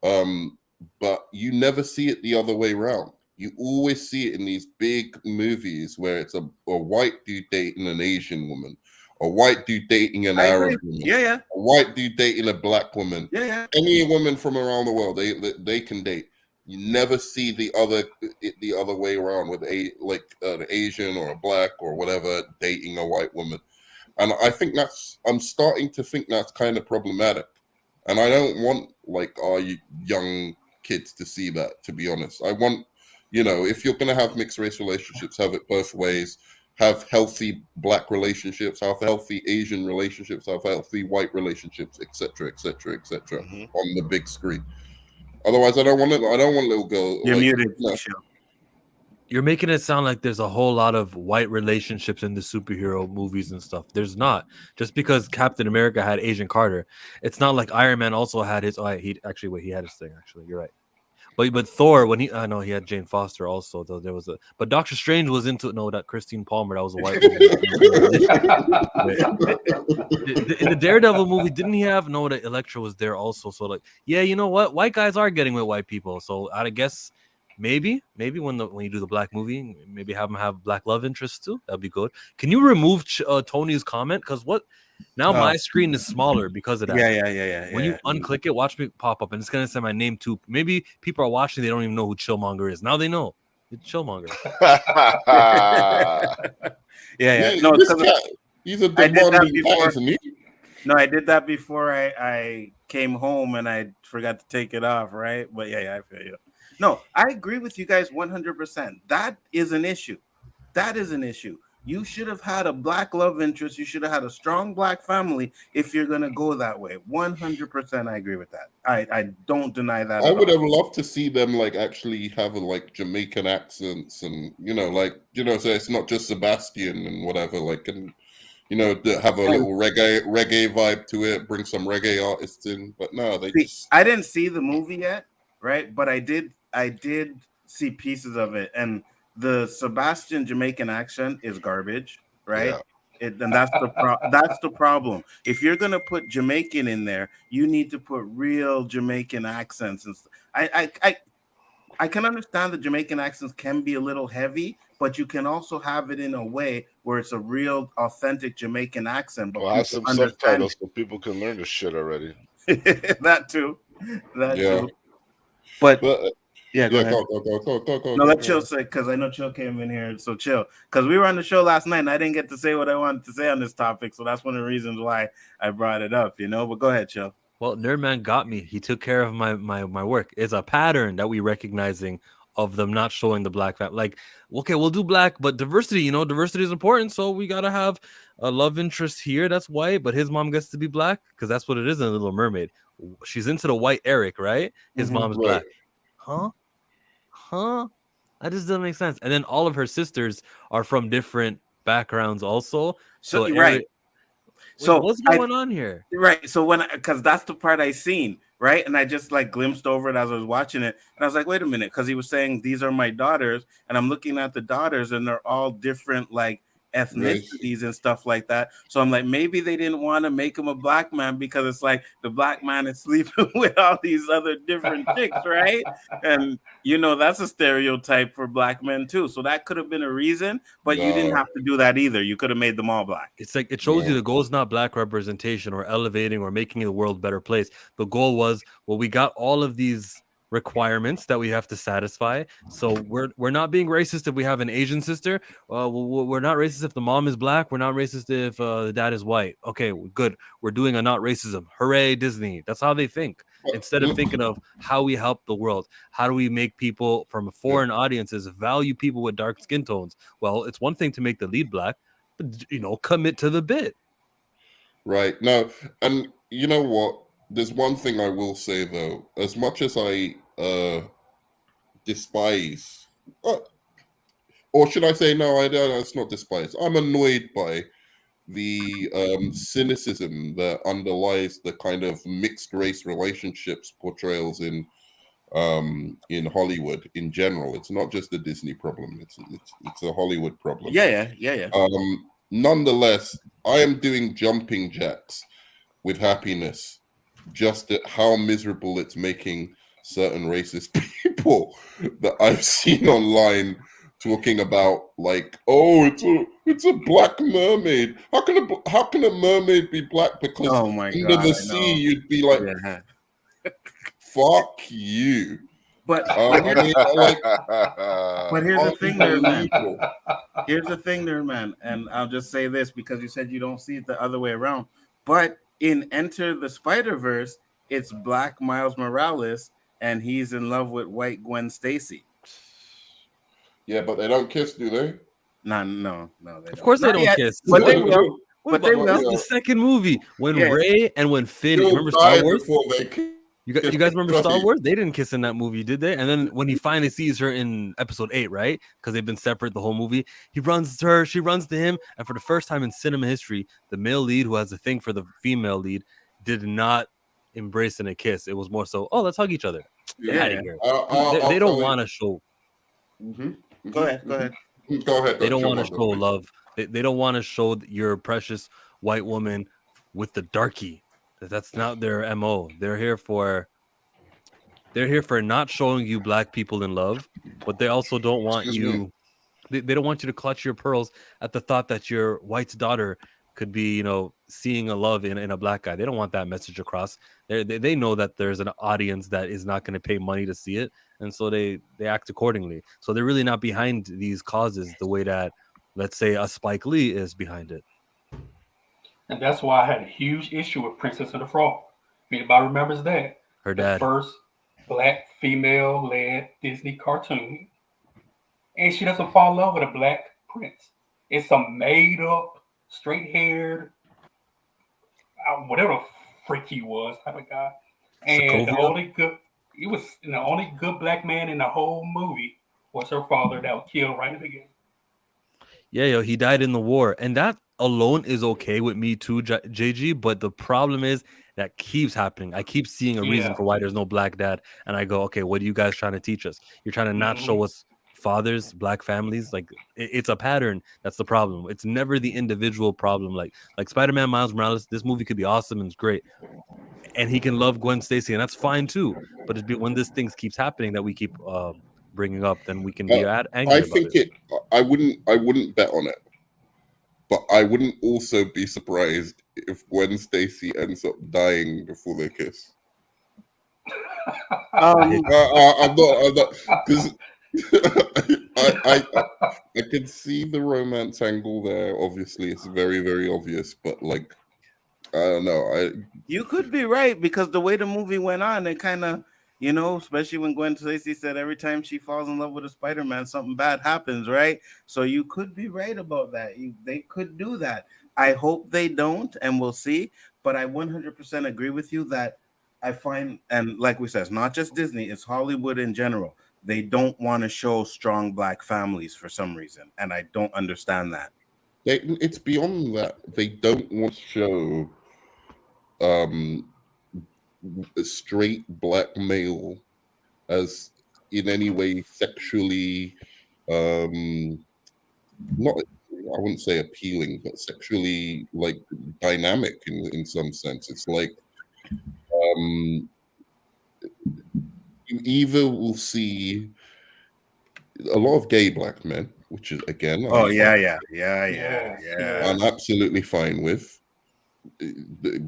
But you never see it the other way around. You always see it in these big movies where it's a white dude dating an Asian woman, a white dude dating an I Arab agree. woman, Yeah. a white dude dating a black woman. Yeah. Any woman from around the world, they can date. You never see the other way around with an Asian or a black or whatever dating a white woman. And I think I'm starting to think that's kind of problematic. And I don't want like our young kids to see that, to be honest. I want, if you're going to have mixed race relationships, have it both ways. Have healthy black relationships, have healthy Asian relationships, have healthy white relationships, etc., etc., etc. on the big screen. Otherwise, I don't want little girls. You're muted. You're making it sound like there's a whole lot of white relationships in the superhero movies and stuff. There's not. Just because Captain America had Agent Carter, it's not like Iron Man also had his. He had his thing. Actually, you're right. But Thor, when I know he had Jane Foster also. Though there was but Doctor Strange was into that Christine Palmer. That was a white woman. In the Daredevil movie, didn't he have that Elektra was there also? So like, yeah, you know what? White guys are getting with white people. So I guess. Maybe when you do the black movie, maybe have them have black love interests too. That'd be good. Can you remove Tony's comment? Because my screen is smaller because of that. Yeah. When you unclick it, watch me pop up, and it's gonna say my name too. Maybe people are watching; they don't even know who Chillmonger is. Now they know. It's Chillmonger. Yeah. No, he's a demanding guy, isn't he? No, I did that before I came home and I forgot to take it off. Right, but yeah, I feel you. No, I agree with you guys 100%. That is an issue. You should have had a black love interest. You should have had a strong black family if you're going to go that way. 100% I agree with that. I don't deny that. I would have loved to see them like actually have Jamaican accents and, so it's not just Sebastian and whatever, have a little reggae vibe to it, bring some reggae artists in. But no, I didn't see the movie yet, right? But I did see pieces of it, and the Sebastian Jamaican accent is garbage, right? Yeah. And that's the problem. If you're gonna put Jamaican in there, you need to put real Jamaican accents. And I can understand the Jamaican accents can be a little heavy, but you can also have it in a way where it's a real, authentic Jamaican accent. But have some subtitles so people can learn this shit already. That too. But yeah, go ahead. Go. No, let Chill say, because I know Chill came in here. So Chill, because we were on the show last night and I didn't get to say what I wanted to say on this topic. So that's one of the reasons why I brought it up, But go ahead, Chill. Well, Nerdman got me. He took care of my work. It's a pattern that we recognizing of them not showing the black family. Like, okay, we'll do black, but diversity, diversity is important. So we got to have a love interest here that's white, but his mom gets to be black because that's what it is in Little Mermaid. She's into the white Eric, right? His mom's black. Huh? That just doesn't make sense. And then all of her sisters are from different backgrounds also. So right. Eric, so what's going on here? Right. So because that's the part I seen, right? And I just glimpsed over it as I was watching it. And I was like, wait a minute, because he was saying these are my daughters. And I'm looking at the daughters and they're all different ethnicities and stuff like that. So I'm like, maybe they didn't want to make him a black man because it's like the black man is sleeping with all these other different chicks, right? And that's a stereotype for black men too. So that could have been a reason, but you didn't have to do that either. You could have made them all black. It's like it shows you the goal is not black representation or elevating or making the world a better place. The goal was, we got all of these requirements that we have to satisfy. So we're not being racist if we have an Asian sister. We're not racist if the mom is black. We're not racist if the dad is white. Okay, good. We're doing a not racism. Hooray, Disney. That's how they think. Instead of thinking of how we help the world, how do we make people from foreign audiences value people with dark skin tones? Well, it's one thing to make the lead black, but commit to the bit. Right. No, and you know what? There's one thing I will say though. As much as I despise, or should I say no? I don't. It's not despise. I'm annoyed by the cynicism that underlies the kind of mixed race relationships portrayals in Hollywood in general. It's not just a Disney problem. It's a Hollywood problem. Yeah. Nonetheless, I am doing jumping jacks with happiness just at how miserable it's making certain racist people that I've seen online talking about, like, oh, it's a black mermaid. How can a mermaid be black? Because under the sea you'd be like, fuck you. But I mean, like, but here's the thing there, man. Here's the thing there, man. And I'll just say this because you said you don't see it the other way around. But in Enter the Spider-Verse, it's black Miles Morales, and he's in love with white Gwen Stacy. Yeah, but they don't kiss, do they? No. Of course they don't kiss. But they will. But they will. This is the second movie when Rey and when Finn. They'll Remember Star Wars? They You guys remember Star Wars? They didn't kiss in that movie, did they? And then when he finally sees her in episode 8, right? Because they've been separate the whole movie. He runs to her, she runs to him, and for the first time in cinema history, the male lead who has a thing for the female lead did not embrace in a kiss. It was more so, oh, let's hug each other. Get out of here. They don't want to show. Mm-hmm. Go ahead. Go ahead. They don't want to show love. They don't want to show your precious white woman with the darkie. That's not their MO. They're here for not showing you black people in love, but they also don't want you. They don't want you to clutch your pearls at the thought that your white daughter could be, seeing a love in a black guy. They don't want that message across. They know that there's an audience that is not going to pay money to see it, and so they act accordingly. So they're really not behind these causes the way that, let's say, a Spike Lee is behind it. And that's why I had a huge issue with Princess and the Frog. Anybody remembers that? Her dad. The first black female-led Disney cartoon. And she doesn't fall in love with a black prince. It's a made-up, straight-haired, whatever freak he was type of guy. And the only good black man in the whole movie was her father that was killed right at the beginning. Yeah, he died in the war. And that alone is okay with me too, JG. But the problem is that keeps happening. I keep seeing a reason for why there's no black dad. And I go, okay, what are you guys trying to teach us? You're trying to not show us fathers, black families. Like, it's a pattern. That's the problem. It's never the individual problem. Like Spider-Man Miles Morales, this movie could be awesome and it's great. And he can love Gwen Stacy, and that's fine too. But when this things keeps happening that we keep bringing up, then we can be angry. I think I wouldn't bet on it, but I wouldn't also be surprised if Gwen Stacy ends up dying before they kiss. I'm not, because I can see the romance angle there. Obviously, it's very, very obvious, but like, I don't know. You could be right, because the way the movie went on, it kind of, especially when Gwen Stacy said every time she falls in love with a Spider-Man, something bad happens, right? So you could be right about that. They could do that. I hope they don't, and we'll see. But I 100% agree with you that I find, and like we said, it's not just Disney, it's Hollywood in general. They don't want to show strong black families for some reason, and I don't understand that. It's beyond that. They don't want to show a straight black male as in any way sexually not, I wouldn't say appealing, but sexually like dynamic in some sense. It's like you either will see a lot of gay black men, which is again yeah. I'm absolutely fine with. The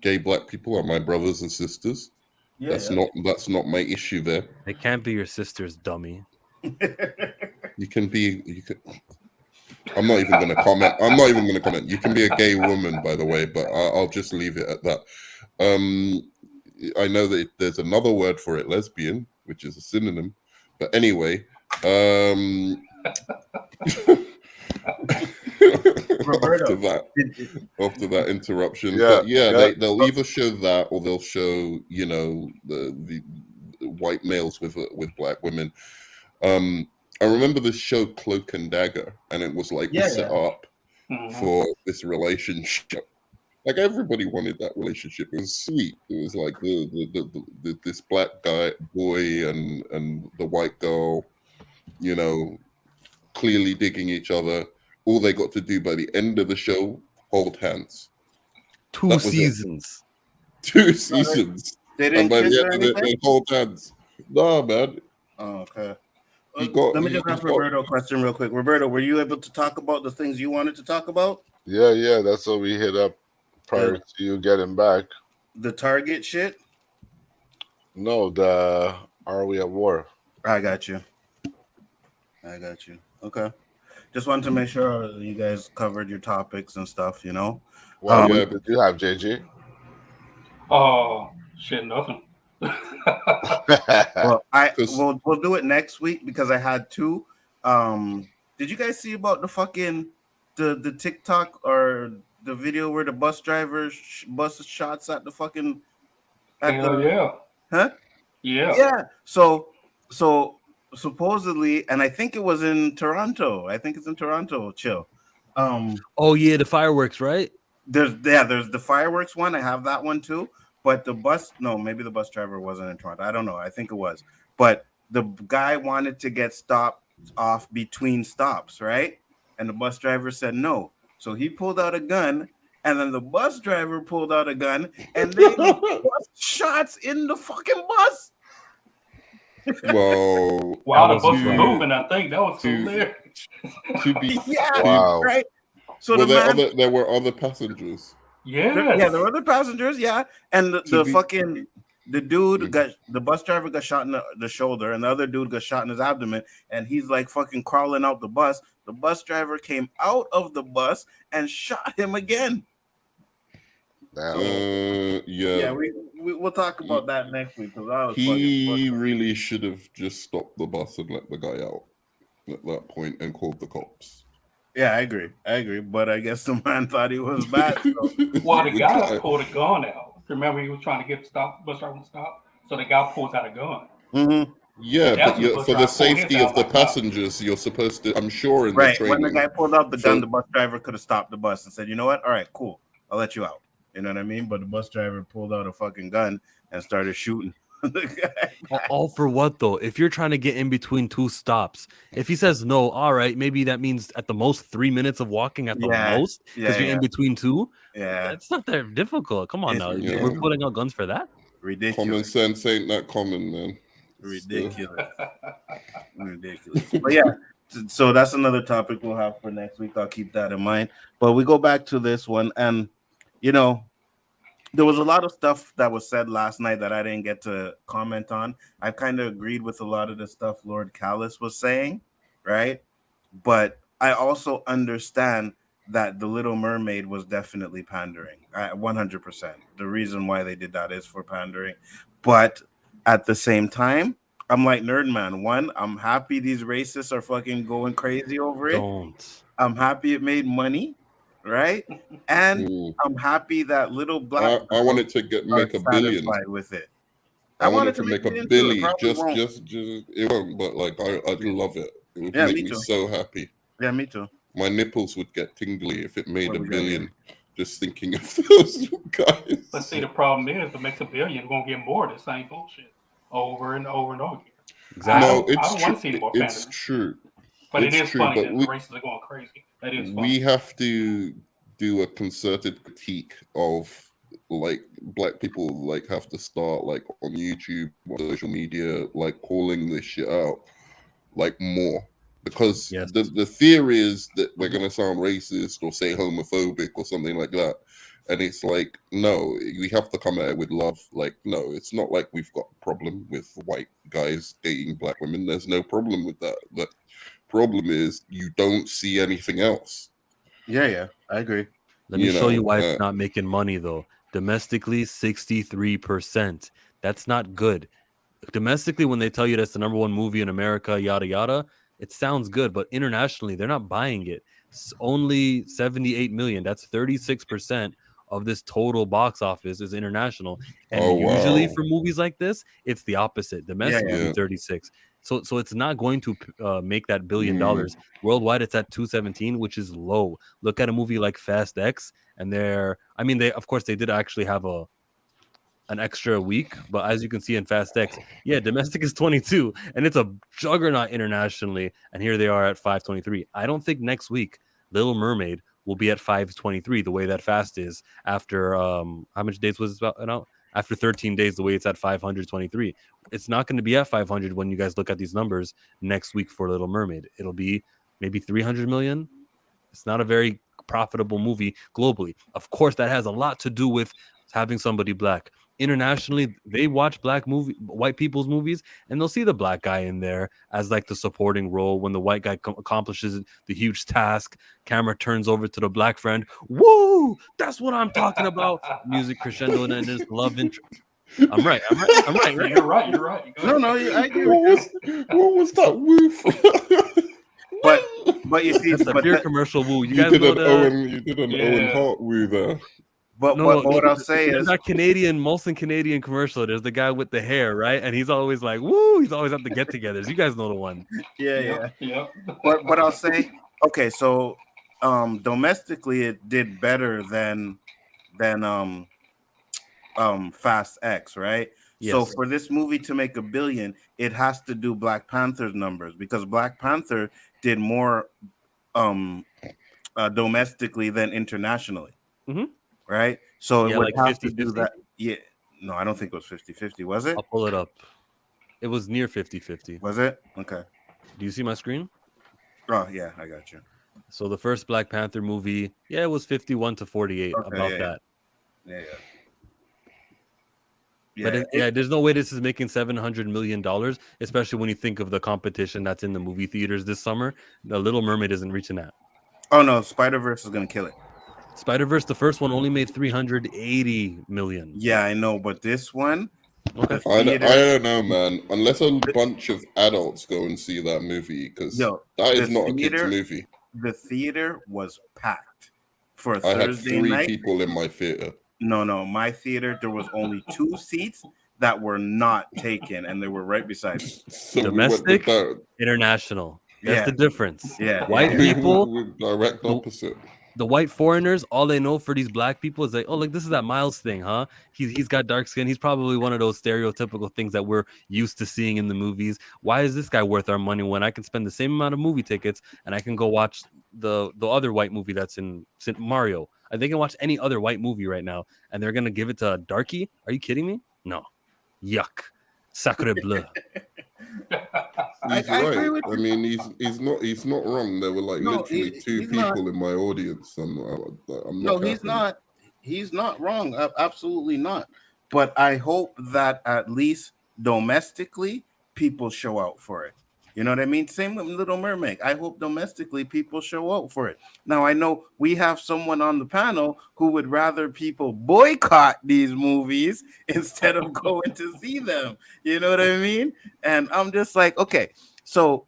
gay black people are my brothers and sisters. Yeah, That's not my issue there. It can't be your sister's dummy. You can be. I'm not even going to comment. You can be a gay woman, by the way, but I'll just leave it at that. I know that there's another word for it, lesbian, which is a synonym. But anyway, Roberto, after that interruption, Yeah, but yeah, yeah. they'll either show that or they'll show, you know, the white males with black women. I remember the show Cloak and Dagger, and it was like set up for this relationship. Like everybody wanted that relationship. It was sweet. It was like this black boy and the white girl, you know, clearly digging each other. All they got to do by the end of the show, hold hands. 2 seasons. 2 seasons. They And didn't by kiss the or end of it, anything? they hold hands. Nah, man. Oh, okay. Let me just ask Roberto a question real quick. Roberto, were you able to talk about the things you wanted to talk about? Yeah. That's what we hit up prior to you getting back. The Target shit? No, Are We at War? I got you. Okay. Just wanted to make sure you guys covered your topics and stuff, you know? What did you have, JG? Shit, nothing. Well, we'll do it next week because I had 2. Did you guys see about the fucking the TikTok or the video where the bus driver busts shots at the fucking Yeah. Huh? Yeah. So supposedly, and I think it was in Toronto. I think it's in Toronto. Chill. Oh yeah, the fireworks, right? There's the fireworks one. I have that one too. But maybe the bus driver wasn't in Toronto. I don't know. I think it was. But the guy wanted to get stopped off between stops, right? And the bus driver said no. So he pulled out a gun, and then the bus driver pulled out a gun, and they bust shots in the fucking bus. Well, while the bus was moving, I think that was hilarious. Right. So there were other passengers. There were other passengers. Yeah, and the dude the bus driver got shot in the shoulder, and the other dude got shot in his abdomen, and he's like fucking crawling out the bus. The bus driver came out of the bus and shot him again. Yeah, we'll talk about that next week because he really should have just stopped the bus and let the guy out at that point and called the cops. Yeah, I agree, but I guess the man thought he was bad. So. Well, the guy pulled a gun out. Remember, he was trying to get bus driver to stop, so the guy pulls out a gun. Mm-hmm. Yeah, but for the safety of the passengers, you're supposed to. I'm sure in the training. When the guy pulled out the gun, the bus driver could have stopped the bus and said, "You know what? All right, cool. I'll let you out." You know what I mean? But the bus driver pulled out a fucking gun and started shooting. All for what though? If you're trying to get in between 2 stops, if he says no, all right, maybe that means at the most 3 minutes of walking at the most because you're in between 2. Yeah, it's not that difficult. Come on now, we're putting out guns for that. Ridiculous. Common sense ain't that common, man. Ridiculous. But yeah, so that's another topic we'll have for next week. I'll keep that in mind. But we go back to this one, and you know, there was a lot of stuff that was said last night that I didn't get to comment on. I kind of agreed with a lot of the stuff Lord Callis was saying, right? But I also understand that The Little Mermaid was definitely pandering. 100%. The reason why they did that is for pandering. But at the same time, I'm like Nerdman. One, I'm happy these racists are fucking going crazy over it. I'm happy it made money. Right, and I'm happy that little black. I wanted to make a billion with it. I wanted to make a billion. Just it won't. But like, I'd love it. It would make me so happy. Yeah, me too. My nipples would get tingly if it made a billion. Just thinking of those guys. But see, the problem is, if it makes a billion, we're gonna get more of the same bullshit over and over and over again. Exactly. No, I don't want to see more it's true. But it is funny that the races are going crazy. That is funny. We have to do a concerted critique of like black people like have to start like on YouTube or social media like calling this shit out like more because the theory is that we're gonna sound racist or say homophobic or something like that, And it's like, no, we have to come at it with love. Like, no, it's not like we've got a problem with white guys dating black women. There's no problem with that. The problem is you don't see anything else. Yeah, I agree. Let me You show you know, why it's not making money though. Domestically, 63%. That's not good. Domestically, when they tell you that's the number one movie in America, yada yada, it sounds good, but internationally, they're not buying it. It's only 78 million. That's 36% of this total box office is international. And oh usually wow, for movies like this, it's the opposite. Domestically, yeah. 36. So it's not going to make that $1 billion. Mm. Worldwide, it's at 217, which is low. Look at a movie like Fast X, and they of course they did actually have an extra week, but as you can see in Fast X, yeah, domestic is 22, and it's a juggernaut internationally, and here they are at 523. I don't think next week Little Mermaid will be at 523 the way that Fast is after how much days was it about? After 13 days, the way it's at 523. It's not going to be at 500 when you guys look at these numbers next week for Little Mermaid. It'll be maybe 300 million. It's not a very profitable movie globally. Of course, that has a lot to do with having somebody black. Internationally, they watch white people's movies, and they'll see the black guy in there as like the supporting role. When the white guy accomplishes the huge task, camera turns over to the black friend. Woo! That's what I'm talking about. Music crescendo and then this love interest. I'm right. Right? You're right. Go ahead. No, I agree What with you. was that woof? But you see, That's the but beer that- commercial woo. You You guys did know an the Owen. You did an Yeah. Owen Hart woo there. but no, what I'll say there's is, that Molson Canadian commercial. There's the guy with the hair, right? And he's always like, woo, he's always at the get-togethers. You guys know the one. yeah. Yep. But I'll say, okay, so domestically it did better than Fast X, right? So Yes. for this movie to make $1 billion, it has to do Black Panther's numbers, because Black Panther did more domestically than internationally. Mhm. Right? So it Yeah, would like have to do 50-50? that. Yeah. No, I don't think it was 50-50, was it? I'll pull it up. It was near 50-50. Was it? Okay. Do you see my screen? Oh, yeah, I got you. So the first Black Panther movie, yeah, it was 51-48, Okay, about yeah. that. Yeah. But there's no way this is making $700 million, especially when you think of the competition that's in the movie theaters this summer. The Little Mermaid isn't reaching that. Oh no, Spider-Verse is gonna kill it. Spider-Verse, the first one, only made $380 million. Yeah, I know, but this one, Okay. I don't know, man. Unless a bunch of adults go and see that movie, because Yo, that is the not a kids' theater- movie. the theater was packed for a I had Thursday 3 night. people in my theater. No, my theater, there was only 2 seats that were not taken, and they were right beside me. So Domestic? we went International. That's Yeah. the difference. Yeah, White yeah. people, we direct opposite. the white foreigners, all they know for these black people is like, oh, like this is that Miles thing, huh? He's got dark skin. He's probably one of those stereotypical things that we're used to seeing in the movies. Why is this guy worth our money when I can spend the same amount of movie tickets and I can go watch the other white movie that's in Mario? They can watch any other white movie right now, and they're gonna give it to a darkie? Are you kidding me? No. Yuck. Sacre bleu. He's I agree right. with I you. mean, he's not wrong. There were like No, literally he's 2 not. people in my audience. I'm No, not he's capping. not. He's not wrong. Absolutely not. But I hope that at least domestically, people show out for it. You know what I mean? Same with Little Mermaid. I hope domestically people show out for it. Now, I know we have someone on the panel who would rather people boycott these movies instead of going to see them. You know what I mean? And I'm just like, okay, so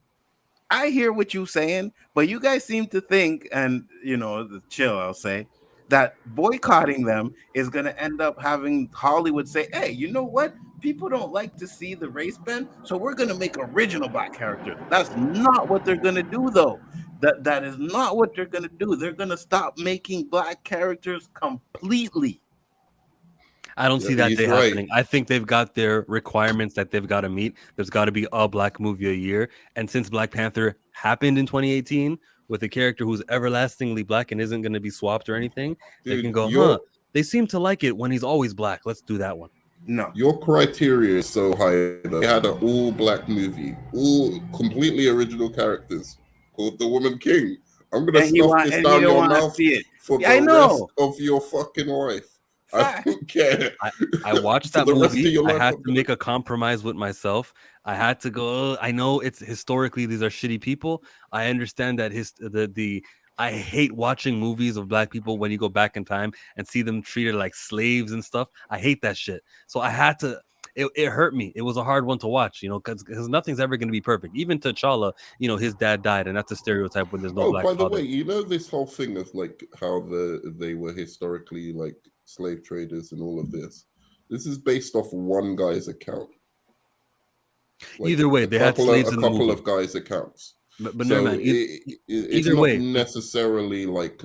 I hear what you're saying, but you guys seem to think, and the chill, I'll say, that boycotting them is going to end up having Hollywood say, hey, you know what? People don't like to see the race bend, so we're going to make original black characters. That's not what they're going to do, though. That is not what they're going to do. They're going to stop making black characters completely. I don't see that he's day right. happening. I think they've got their requirements that they've got to meet. There's got to be a black movie a year. And since Black Panther happened in 2018 with a character who's everlastingly black and isn't going to be swapped or anything, they Dude, can go, they seem to like it when he's always black. Let's do that one. No. Your criteria is so high. They had an all-black movie, all completely original characters called The Woman King. I'm gonna And he stuff this and he down don't your want to mouth see it. for Yeah, I the rest know. of your fucking life. I Fact. don't care. I watched For that the rest of movie. your I life, had I'm to make a compromise with myself. I had to go. I know it's historically these are shitty people. I understand that the I hate watching movies of black people when you go back in time and see them treated like slaves and stuff. I hate that shit. So I had to. It hurt me. It was a hard one to watch, you know, because nothing's ever going to be perfect. Even T'Challa, you know, his dad died, and that's a stereotype when there's no Oh, black by the father. way, you know this whole thing of like how they were historically like slave traders and all of this. This is based off one guy's account. Like Either way, they had slaves a in the couple movie. of guys' accounts. But never So mind. it's Either not way, necessarily like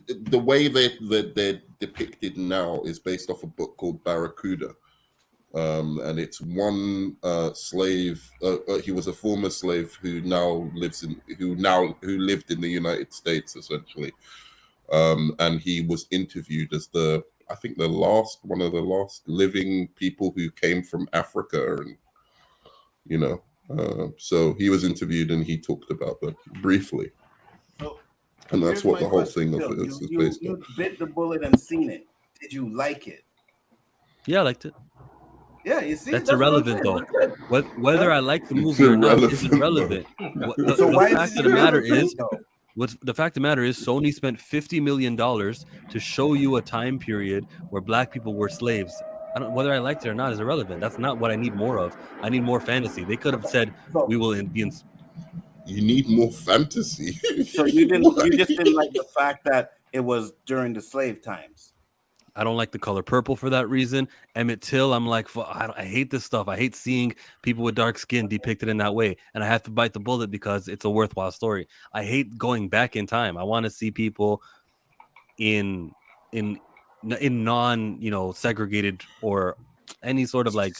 the way they're depicted now is based off a book called Barracuda. And it's one slave. He was a former slave who lived in the United States essentially. And he was interviewed as I think one of the last living people who came from Africa, and you know, so he was interviewed and he talked about them briefly, So and that's here's what my the whole question, thing of Phil. it is You based on. bit the bullet and seen it. Did you like it? yeah, I liked it. Yeah, you see, That's what I'm irrelevant, saying. though. We're good. Whether Huh? I like the It's movie or not isn't irrelevant, relevant. So The why fact is of it the matter irrelevant, is, though? the fact of the matter is, Sony spent $50 million to show you a time period where black people were slaves. Whether I liked it or not is irrelevant. That's not what I need more of. I need more fantasy. They could have said So, we will be in. You need more fantasy. so you Why? just didn't like the fact that it was during the slave times. I don't like the color purple for that reason. Emmett Till, I'm like, I hate this stuff. I hate seeing people with dark skin depicted in that way, and I have to bite the bullet because it's a worthwhile story. I hate going back in time. I want to see people in non, you know, segregated or any sort of like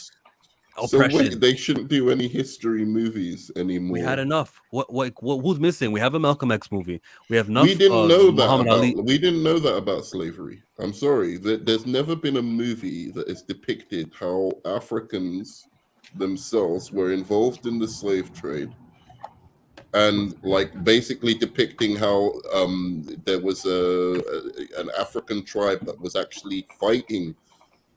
So wait, oppression. they shouldn't do any history movies anymore. We had enough. What who's missing? We have a Malcolm X movie. We have enough. We didn't know that Muhammad about. Ali. We didn't know that about slavery. I'm sorry. There's never been a movie that has depicted how Africans themselves were involved in the slave trade, and like basically depicting how there was an African tribe that was actually fighting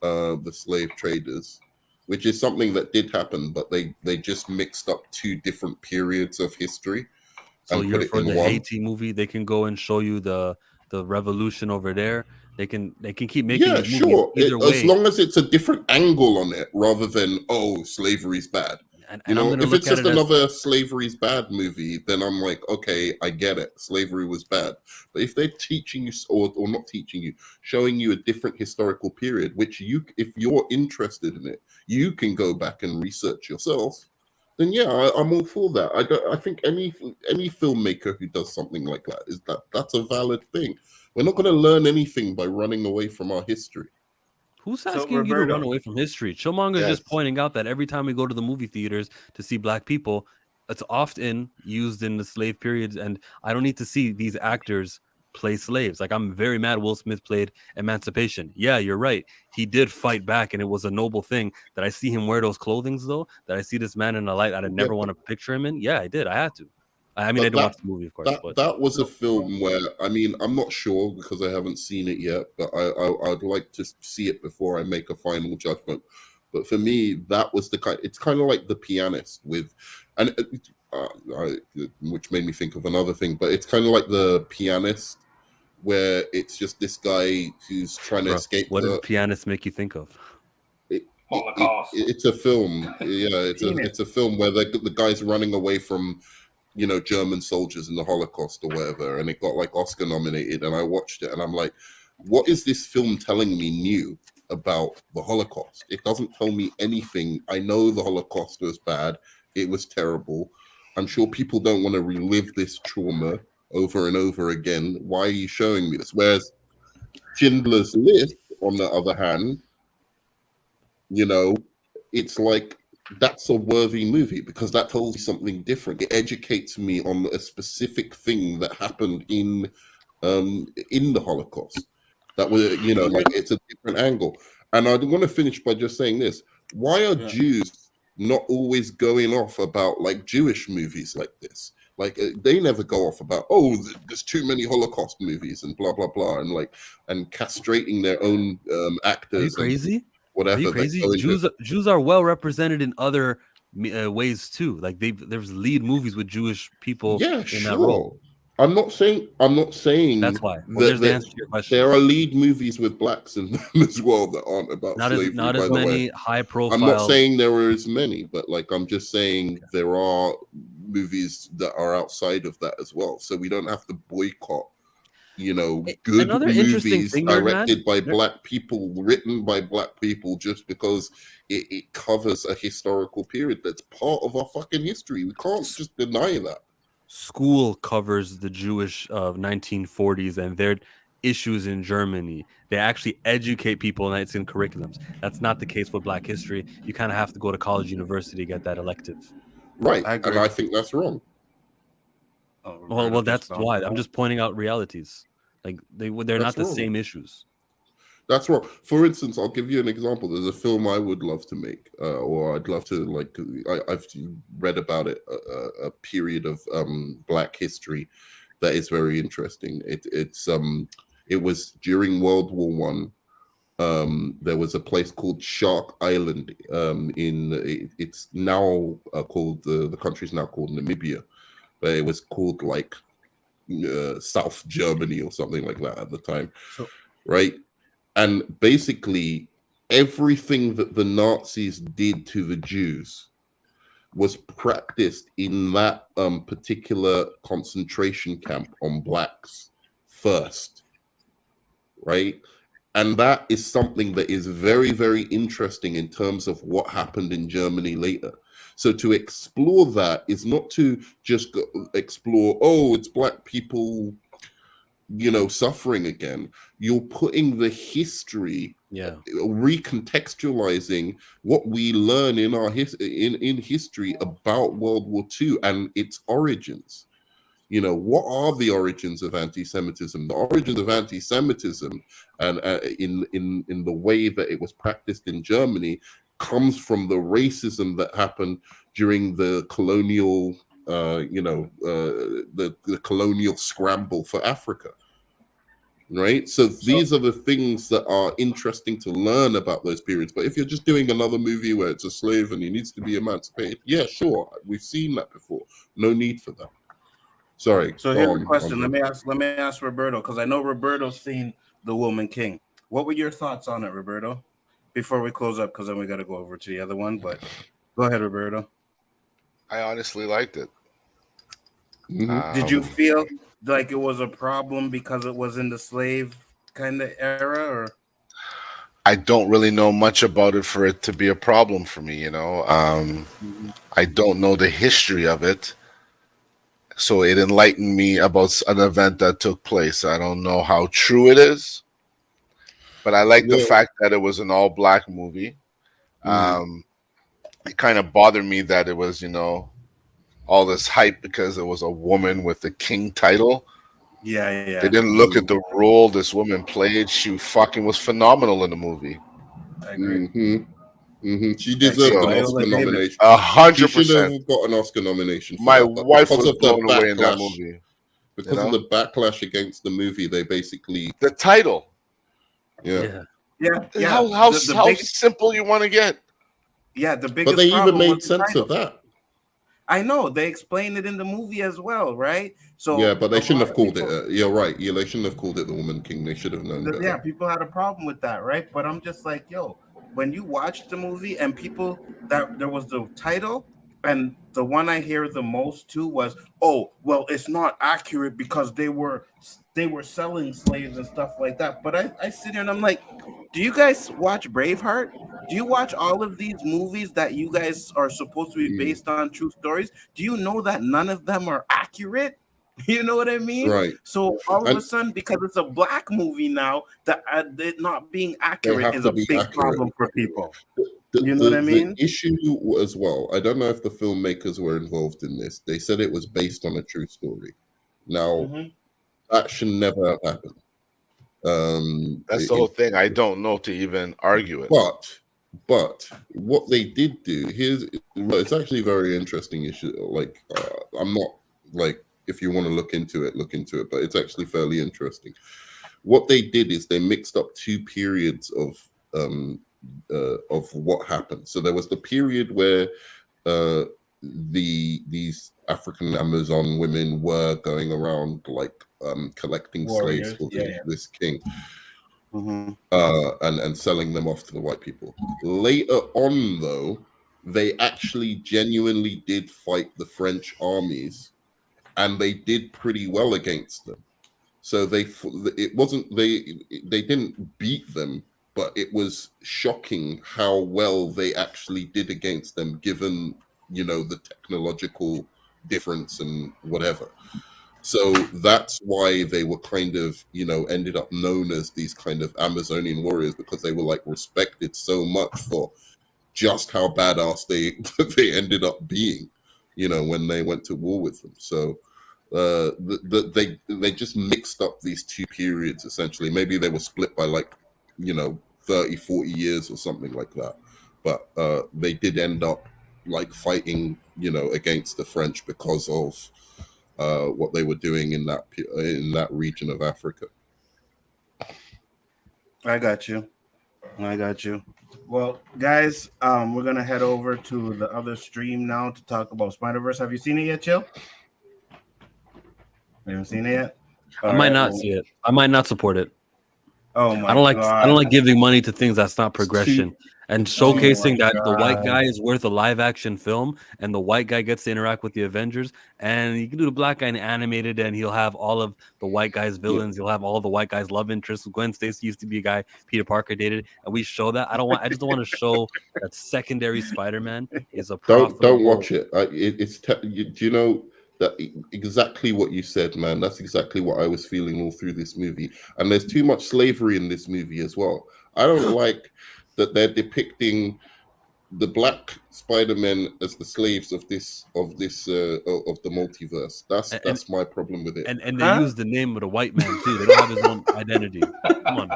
the slave traders, which is something that did happen, but they just mixed up two different periods of history. So And you're put it for in the one. Haiti movie? They can go and show you the revolution over there. They can keep making Yeah, these movies sure. either As way. long as it's a different angle on it, rather than slavery's bad. And You I'm know, gonna if look it's at just it as another slavery's bad movie, then I'm like, okay, I get it. Slavery was bad. But if they're teaching you, or not teaching you, showing you a different historical period, which if you're interested in it, you can go back and research yourself. Then yeah, I'm all for that. I think any filmmaker who does something like that's a valid thing. We're not going to learn anything by running away from our history. who's So, asking you to run Roberto, away from history? Chillmonger is just Yes. pointing out that every time we go to the movie theaters to see black people, it's often used in the slave periods, and I don't need to see these actors play slaves. Like, I'm very mad Will Smith played Emancipation. Yeah, you're right. He did fight back, and it was a noble thing. That I see him wear those clothings, though? That I see this man in a light I'd never want to picture him in? Yeah, I did. I had to. I mean, I But didn't watch the movie, of course, but that was a film where, I mean, I'm not sure because I haven't seen it yet, but I'd like to see it before I make a final judgment. But for me, that was it's kind of like The Pianist which made me think of another thing, but it's kind of like The Pianist, where it's just this guy who's trying to escape. What did The Pianist make you think of? Holocaust. It's a film. Yeah, it's a film where the guy's running away from, you know, German soldiers in the Holocaust or whatever, and it got like Oscar nominated, and I watched it and I'm like, what is this film telling me new about the Holocaust? It doesn't tell me anything. I know the Holocaust was bad. It was terrible. I'm sure people don't want to relive this trauma over and over again. Why are you showing me this? Whereas Schindler's List, on the other hand, you know, it's like, that's a worthy movie because that tells me something different. It educates me on a specific thing that happened in the Holocaust. That was, you know, like, it's a different angle. And I want to finish by just saying this: why are Jews not always going off about like Jewish movies like this? Like they never go off about, oh, there's too many Holocaust movies and blah blah blah, and castrating their own Are you actors and crazy? Are whatever you that crazy? go into. Jews are well represented in other ways too. Like there's lead movies with Jewish people Yeah, in that role. sure. I'm not saying That's why. Well, that, there's the that answer to your question. there are lead movies with blacks in them as well that aren't about slavery. Not by as the way, many high profile. I'm not saying there are as many, but like I'm just saying there are movies that are outside of that as well. So we don't have to boycott, good Another interesting movies thing, Nerdman, directed by black people, written by black people, just because it covers a historical period that's part of our fucking history. We can't just deny that. School covers the Jewish 1940s and their issues in Germany. They actually educate people, and it's in curriculums. That's not the case with Black history. You kind of have to go to college, university to get that elective. Right, I agree. and I think that's wrong. Well, that's why I'm just pointing out realities. Like they're not the wrong. same issues. That's wrong. For instance, I'll give you an example. There's a film I would love to make, or I'd love to I've read about it, a period of Black history that is very interesting. It was during World War One. There was a place called Shark Island. It's now called the country's now called Namibia, but it was called like South Germany or something like that at the time, right? And basically, everything that the Nazis did to the Jews was practiced in that particular concentration camp on blacks first, right? And that is something that is very, very interesting in terms of what happened in Germany later. So to explore that is not to just explore, oh, it's black people, suffering again. You're putting the history, recontextualizing what we learn in our in history about World War II and its origins. What are the origins of anti-Semitism? The origins of anti-Semitism, and in the way that it was practiced in Germany, comes from the racism that happened during the colonial, the colonial scramble for Africa. Right, so these are the things that are interesting to learn about those periods. But if you're just doing another movie where it's a slave and he needs to be emancipated, yeah, sure, we've seen that before. No need for that. Sorry. So here's a question. Let me ask Roberto, because I know Roberto's seen The Woman King. What were your thoughts on it, Roberto? Before we close up, because then we got to go over to the other one. But go ahead, Roberto. I honestly liked it. Mm-hmm. Did you feel like it was a problem because it was in the slave kind of era, or? I don't really know much about it for it to be a problem for me, I don't know the history of it. So it enlightened me about an event that took place. I don't know how true it is, but I like the fact that it was an all-black movie. It kind of bothered me that it was, all this hype because it was a woman with the king title. Yeah. They didn't look at the role this woman played. She fucking was phenomenal in the movie. I agree. She deserved an Oscar nomination. 100%. She should have got an Oscar nomination. My wife was blown away in that movie. Because of the backlash against the movie, they basically the title. Yeah. How simple you want to get? Yeah, the biggest. But they even made sense of that. I know they explained it in the movie as well, right? So yeah, but they shouldn't have called it. You're right. Yeah, they shouldn't have called it The Woman King. They should have known that. Yeah, people had a problem with that, right? But I'm just like, when you watch the movie and people that there was the title, and the one I hear the most too was, oh, well, it's not accurate because they were selling slaves and stuff like that. But I sit here and I'm like, do you guys watch Braveheart? Do you watch all of these movies that you guys are supposed to be based on true stories? Do you know that none of them are accurate? You know what I mean? Right. So all of a sudden, because it's a black movie now, that it not being accurate is a big problem for people. You know what I mean? The issue as well, I don't know if the filmmakers were involved in this. They said it was based on a true story. Now, that should never have happened. That's the whole thing. I don't know to even argue it. But what they did do, it's actually a very interesting issue. Like, I'm not Like, if you want to look into it, but it's actually fairly interesting. What they did is they mixed up two periods of what happened. So there was the period where these African Amazon women were going around like collecting slaves Warriors. for Yeah, yeah. this king, Mhm. and selling them off to the white people. Later on, though, they actually genuinely did fight the French armies, and they did pretty well against them. So it wasn't they didn't beat them, but it was shocking how well they actually did against them, given the technological difference and whatever. So that's why they were kind of ended up known as these kind of Amazonian warriors, because they were like respected so much for just how badass they they ended up being, when they went to war with them. So they just mixed up these two periods essentially. Maybe they were split by like 30-40 years or something like that, but they did end up like fighting against the French because of what they were doing in that region of Africa. I got you. Well, guys, we're gonna head over to the other stream now to talk about Spider-Verse. Have you seen it yet, Chill? You haven't seen it yet? I might not see it. I might not support it. Oh my I don't like God. giving money to things that's not progression. And showcasing that the white God. guy is worth a live action film, and the white guy gets to interact with the Avengers, and you can do the black guy and animated, and he'll have all of the white guy's villains. He'll have all the white guy's love interests. Gwen Stacy used to be a guy Peter Parker dated, and we show that. I just don't want to show that secondary Spider-Man is a profitable. Don't watch it. Do you know that exactly what you said, man? That's exactly what I was feeling all through this movie. And there's too much slavery in this movie as well. I don't like that they're depicting the black Spider-Men as the slaves of the multiverse. That's my problem with it. And they use the name of the white man too. They don't have his own identity. Come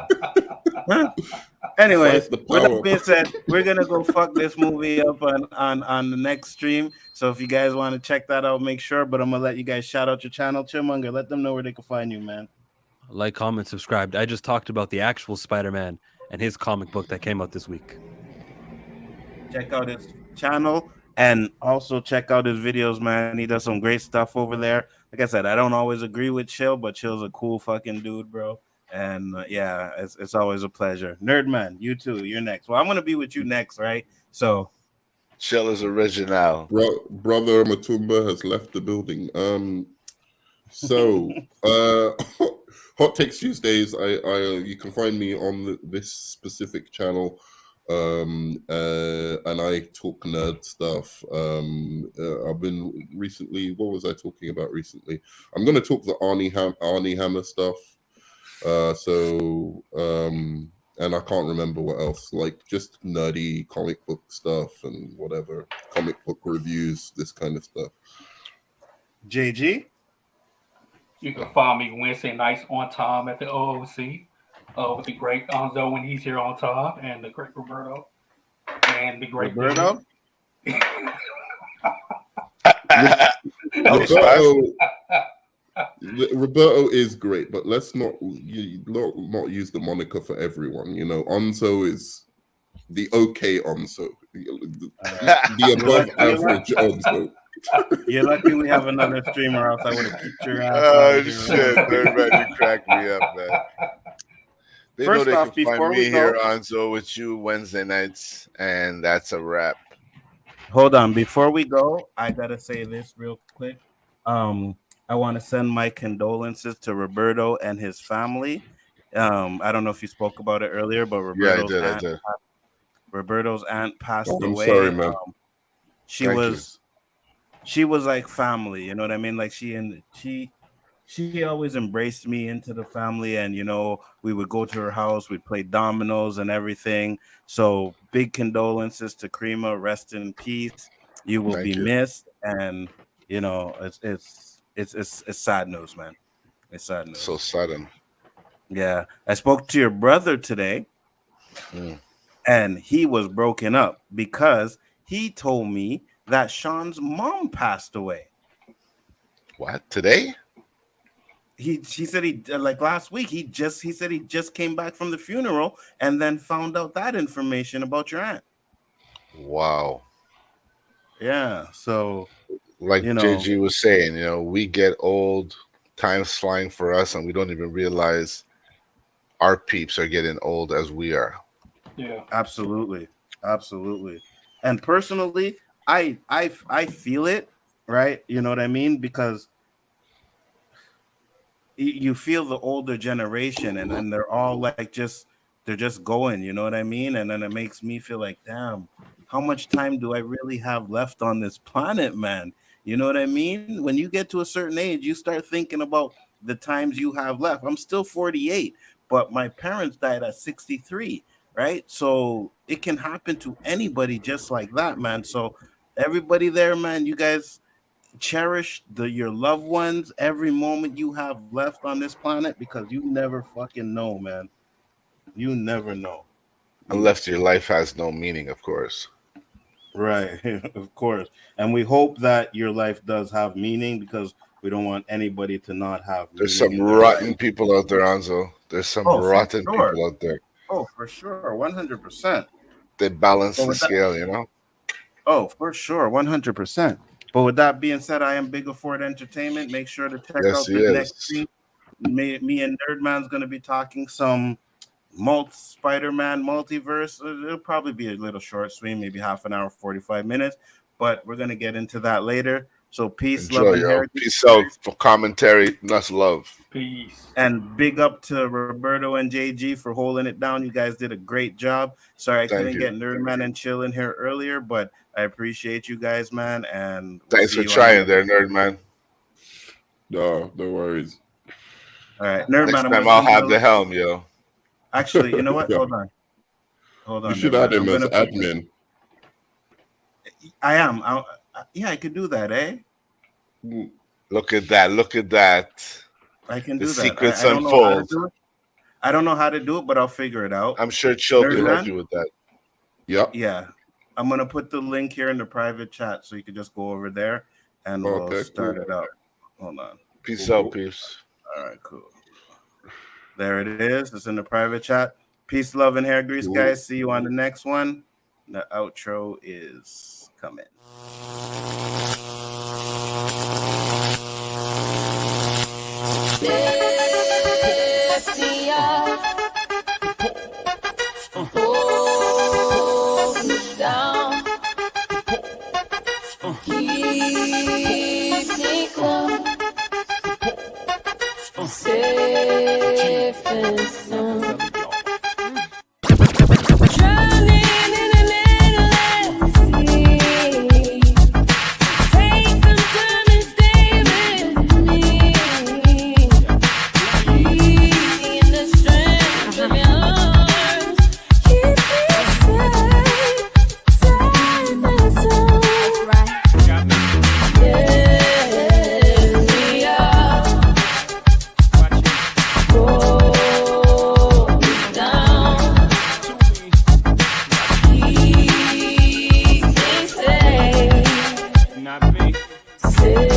on. Anyways, with that being said, we're gonna go fuck this movie up on the next stream. So if you guys want to check that out, make sure. But I'm gonna let you guys shout out your channel, Chillmonger. Let them know where they can find you, man. Like, comment, subscribe. I just talked about the actual Spider-Man and his comic book that came out this week. Check out his channel and also check out his videos, man. He does some great stuff over there. Like I said, I don't always agree with Chill, but Chill's a cool fucking dude, bro. And yeah, it's always a pleasure. Nerdman, you too. You're next. Well, I'm gonna be with you next, right? So, Chill is original. Brother Matumba has left the building. So Hot Takes Tuesdays. You can find me on this specific channel. And I talk nerd stuff. I've been recently. What was I talking about recently? I'm going to talk the Arnie Hammer stuff. And I can't remember what else. Like just nerdy comic book stuff and whatever, comic book reviews, this kind of stuff. JG, you can find me Wednesday nights on time at the O.O.C. With the great Nzo when he's here on time, and the great Roberto, and the great Roberto. Roberto is great, but let's not use the moniker for everyone. Nzo is the okay Nzo, the above average Nzo. You're lucky we have another streamer, else I would have kicked your ass. Oh shit! Everybody crack me up, man. They First know they off, can before find we me here go, Nzo with you Wednesday nights, and that's a wrap. Hold on, before we go, I gotta say this real quick. I want to send my condolences to Roberto and his family. I don't know if you spoke about it earlier, but Roberto's I did. Roberto's aunt passed away. I'm sorry, man. She was like family, you know what I mean? Like she always embraced me into the family, and we would go to her house, we'd play dominoes and everything. So big condolences to Krima. Rest in peace. You will be missed, and it's sad news, man. It's sad news. So sudden. Yeah, I spoke to your brother today, and he was broken up because he told me that Sean's mom passed away. What today? He said he like last week. He said he just came back from the funeral and then found out that information about your aunt. Wow. Yeah. So Like you know, JG was saying, we get old, time's flying for us, and we don't even realize our peeps are getting old as we are. Yeah. absolutely. And personally, I feel it, right? You know what I mean? Because you feel the older generation and they're all like they're just going, you know what I mean? And then it makes me feel like, damn, how much time do I really have left on this planet, man? You know what I mean? When you get to a certain age, you start thinking about the times you have left. I'm still 48, but my parents died at 63, right? So it can happen to anybody just like that, man. So everybody there, man, you guys cherish your loved ones every moment you have left on this planet, because you never fucking know, man. You never know. Unless your life has no meaning, of course. Right. Of course. And we hope that your life does have meaning, because we don't want anybody to not have There's meaning some in their rotten life. people out there, Anzo. There's some Oh, for rotten sure. people out there. Oh, for sure. 100%. They balance But the with that, scale, oh, for sure. 100%. But with that being said, I am Big Afford Entertainment. Make sure to check Yes, out he the next is. stream. Me and Nerdman's going to be talking some Spider-Man multiverse. It'll probably be a little short stream, maybe half an hour, 45 minutes, but we're going to get into that later. So peace, Enjoy, love, and yo. hair. Peace out for commentary. That's love. Peace. And big up to Roberto and JG for holding it down. You guys did a great job. Sorry I Thank couldn't you. get Nerdman and Chill in here earlier, but I appreciate you guys, man. And Thanks for trying there, nerd man. No worries. All right, Nerdman. Next time I'll have the helm, yo. Actually, you know what? Yeah. Hold on. You should Nerdman. add him as admin. I am. Yeah, I could do that, eh? Look at that. I can do The that. secrets I don't know how to unfold. do it. I don't know how to do it, but I'll figure it out. I'm sure Chill can help Nerdman? you with that. Yep. Yeah. I'm going to put the link here in the private chat so you can just go over there and we'll Okay, start cool. it up. Hold on. Peace out, peace. All right, cool. There it is. It's in the private chat. Peace, love, and hair grease, Cool. guys. See you on the next one. The outro is coming. Lift me up, hold me down, keep me close, safe and sound. Drowning in an endless sea. Take some time and stay with me. Keep me in the strength of your arms. Keep me safe, safe and sound. Lift me up, hold me down. Keep me safe, safe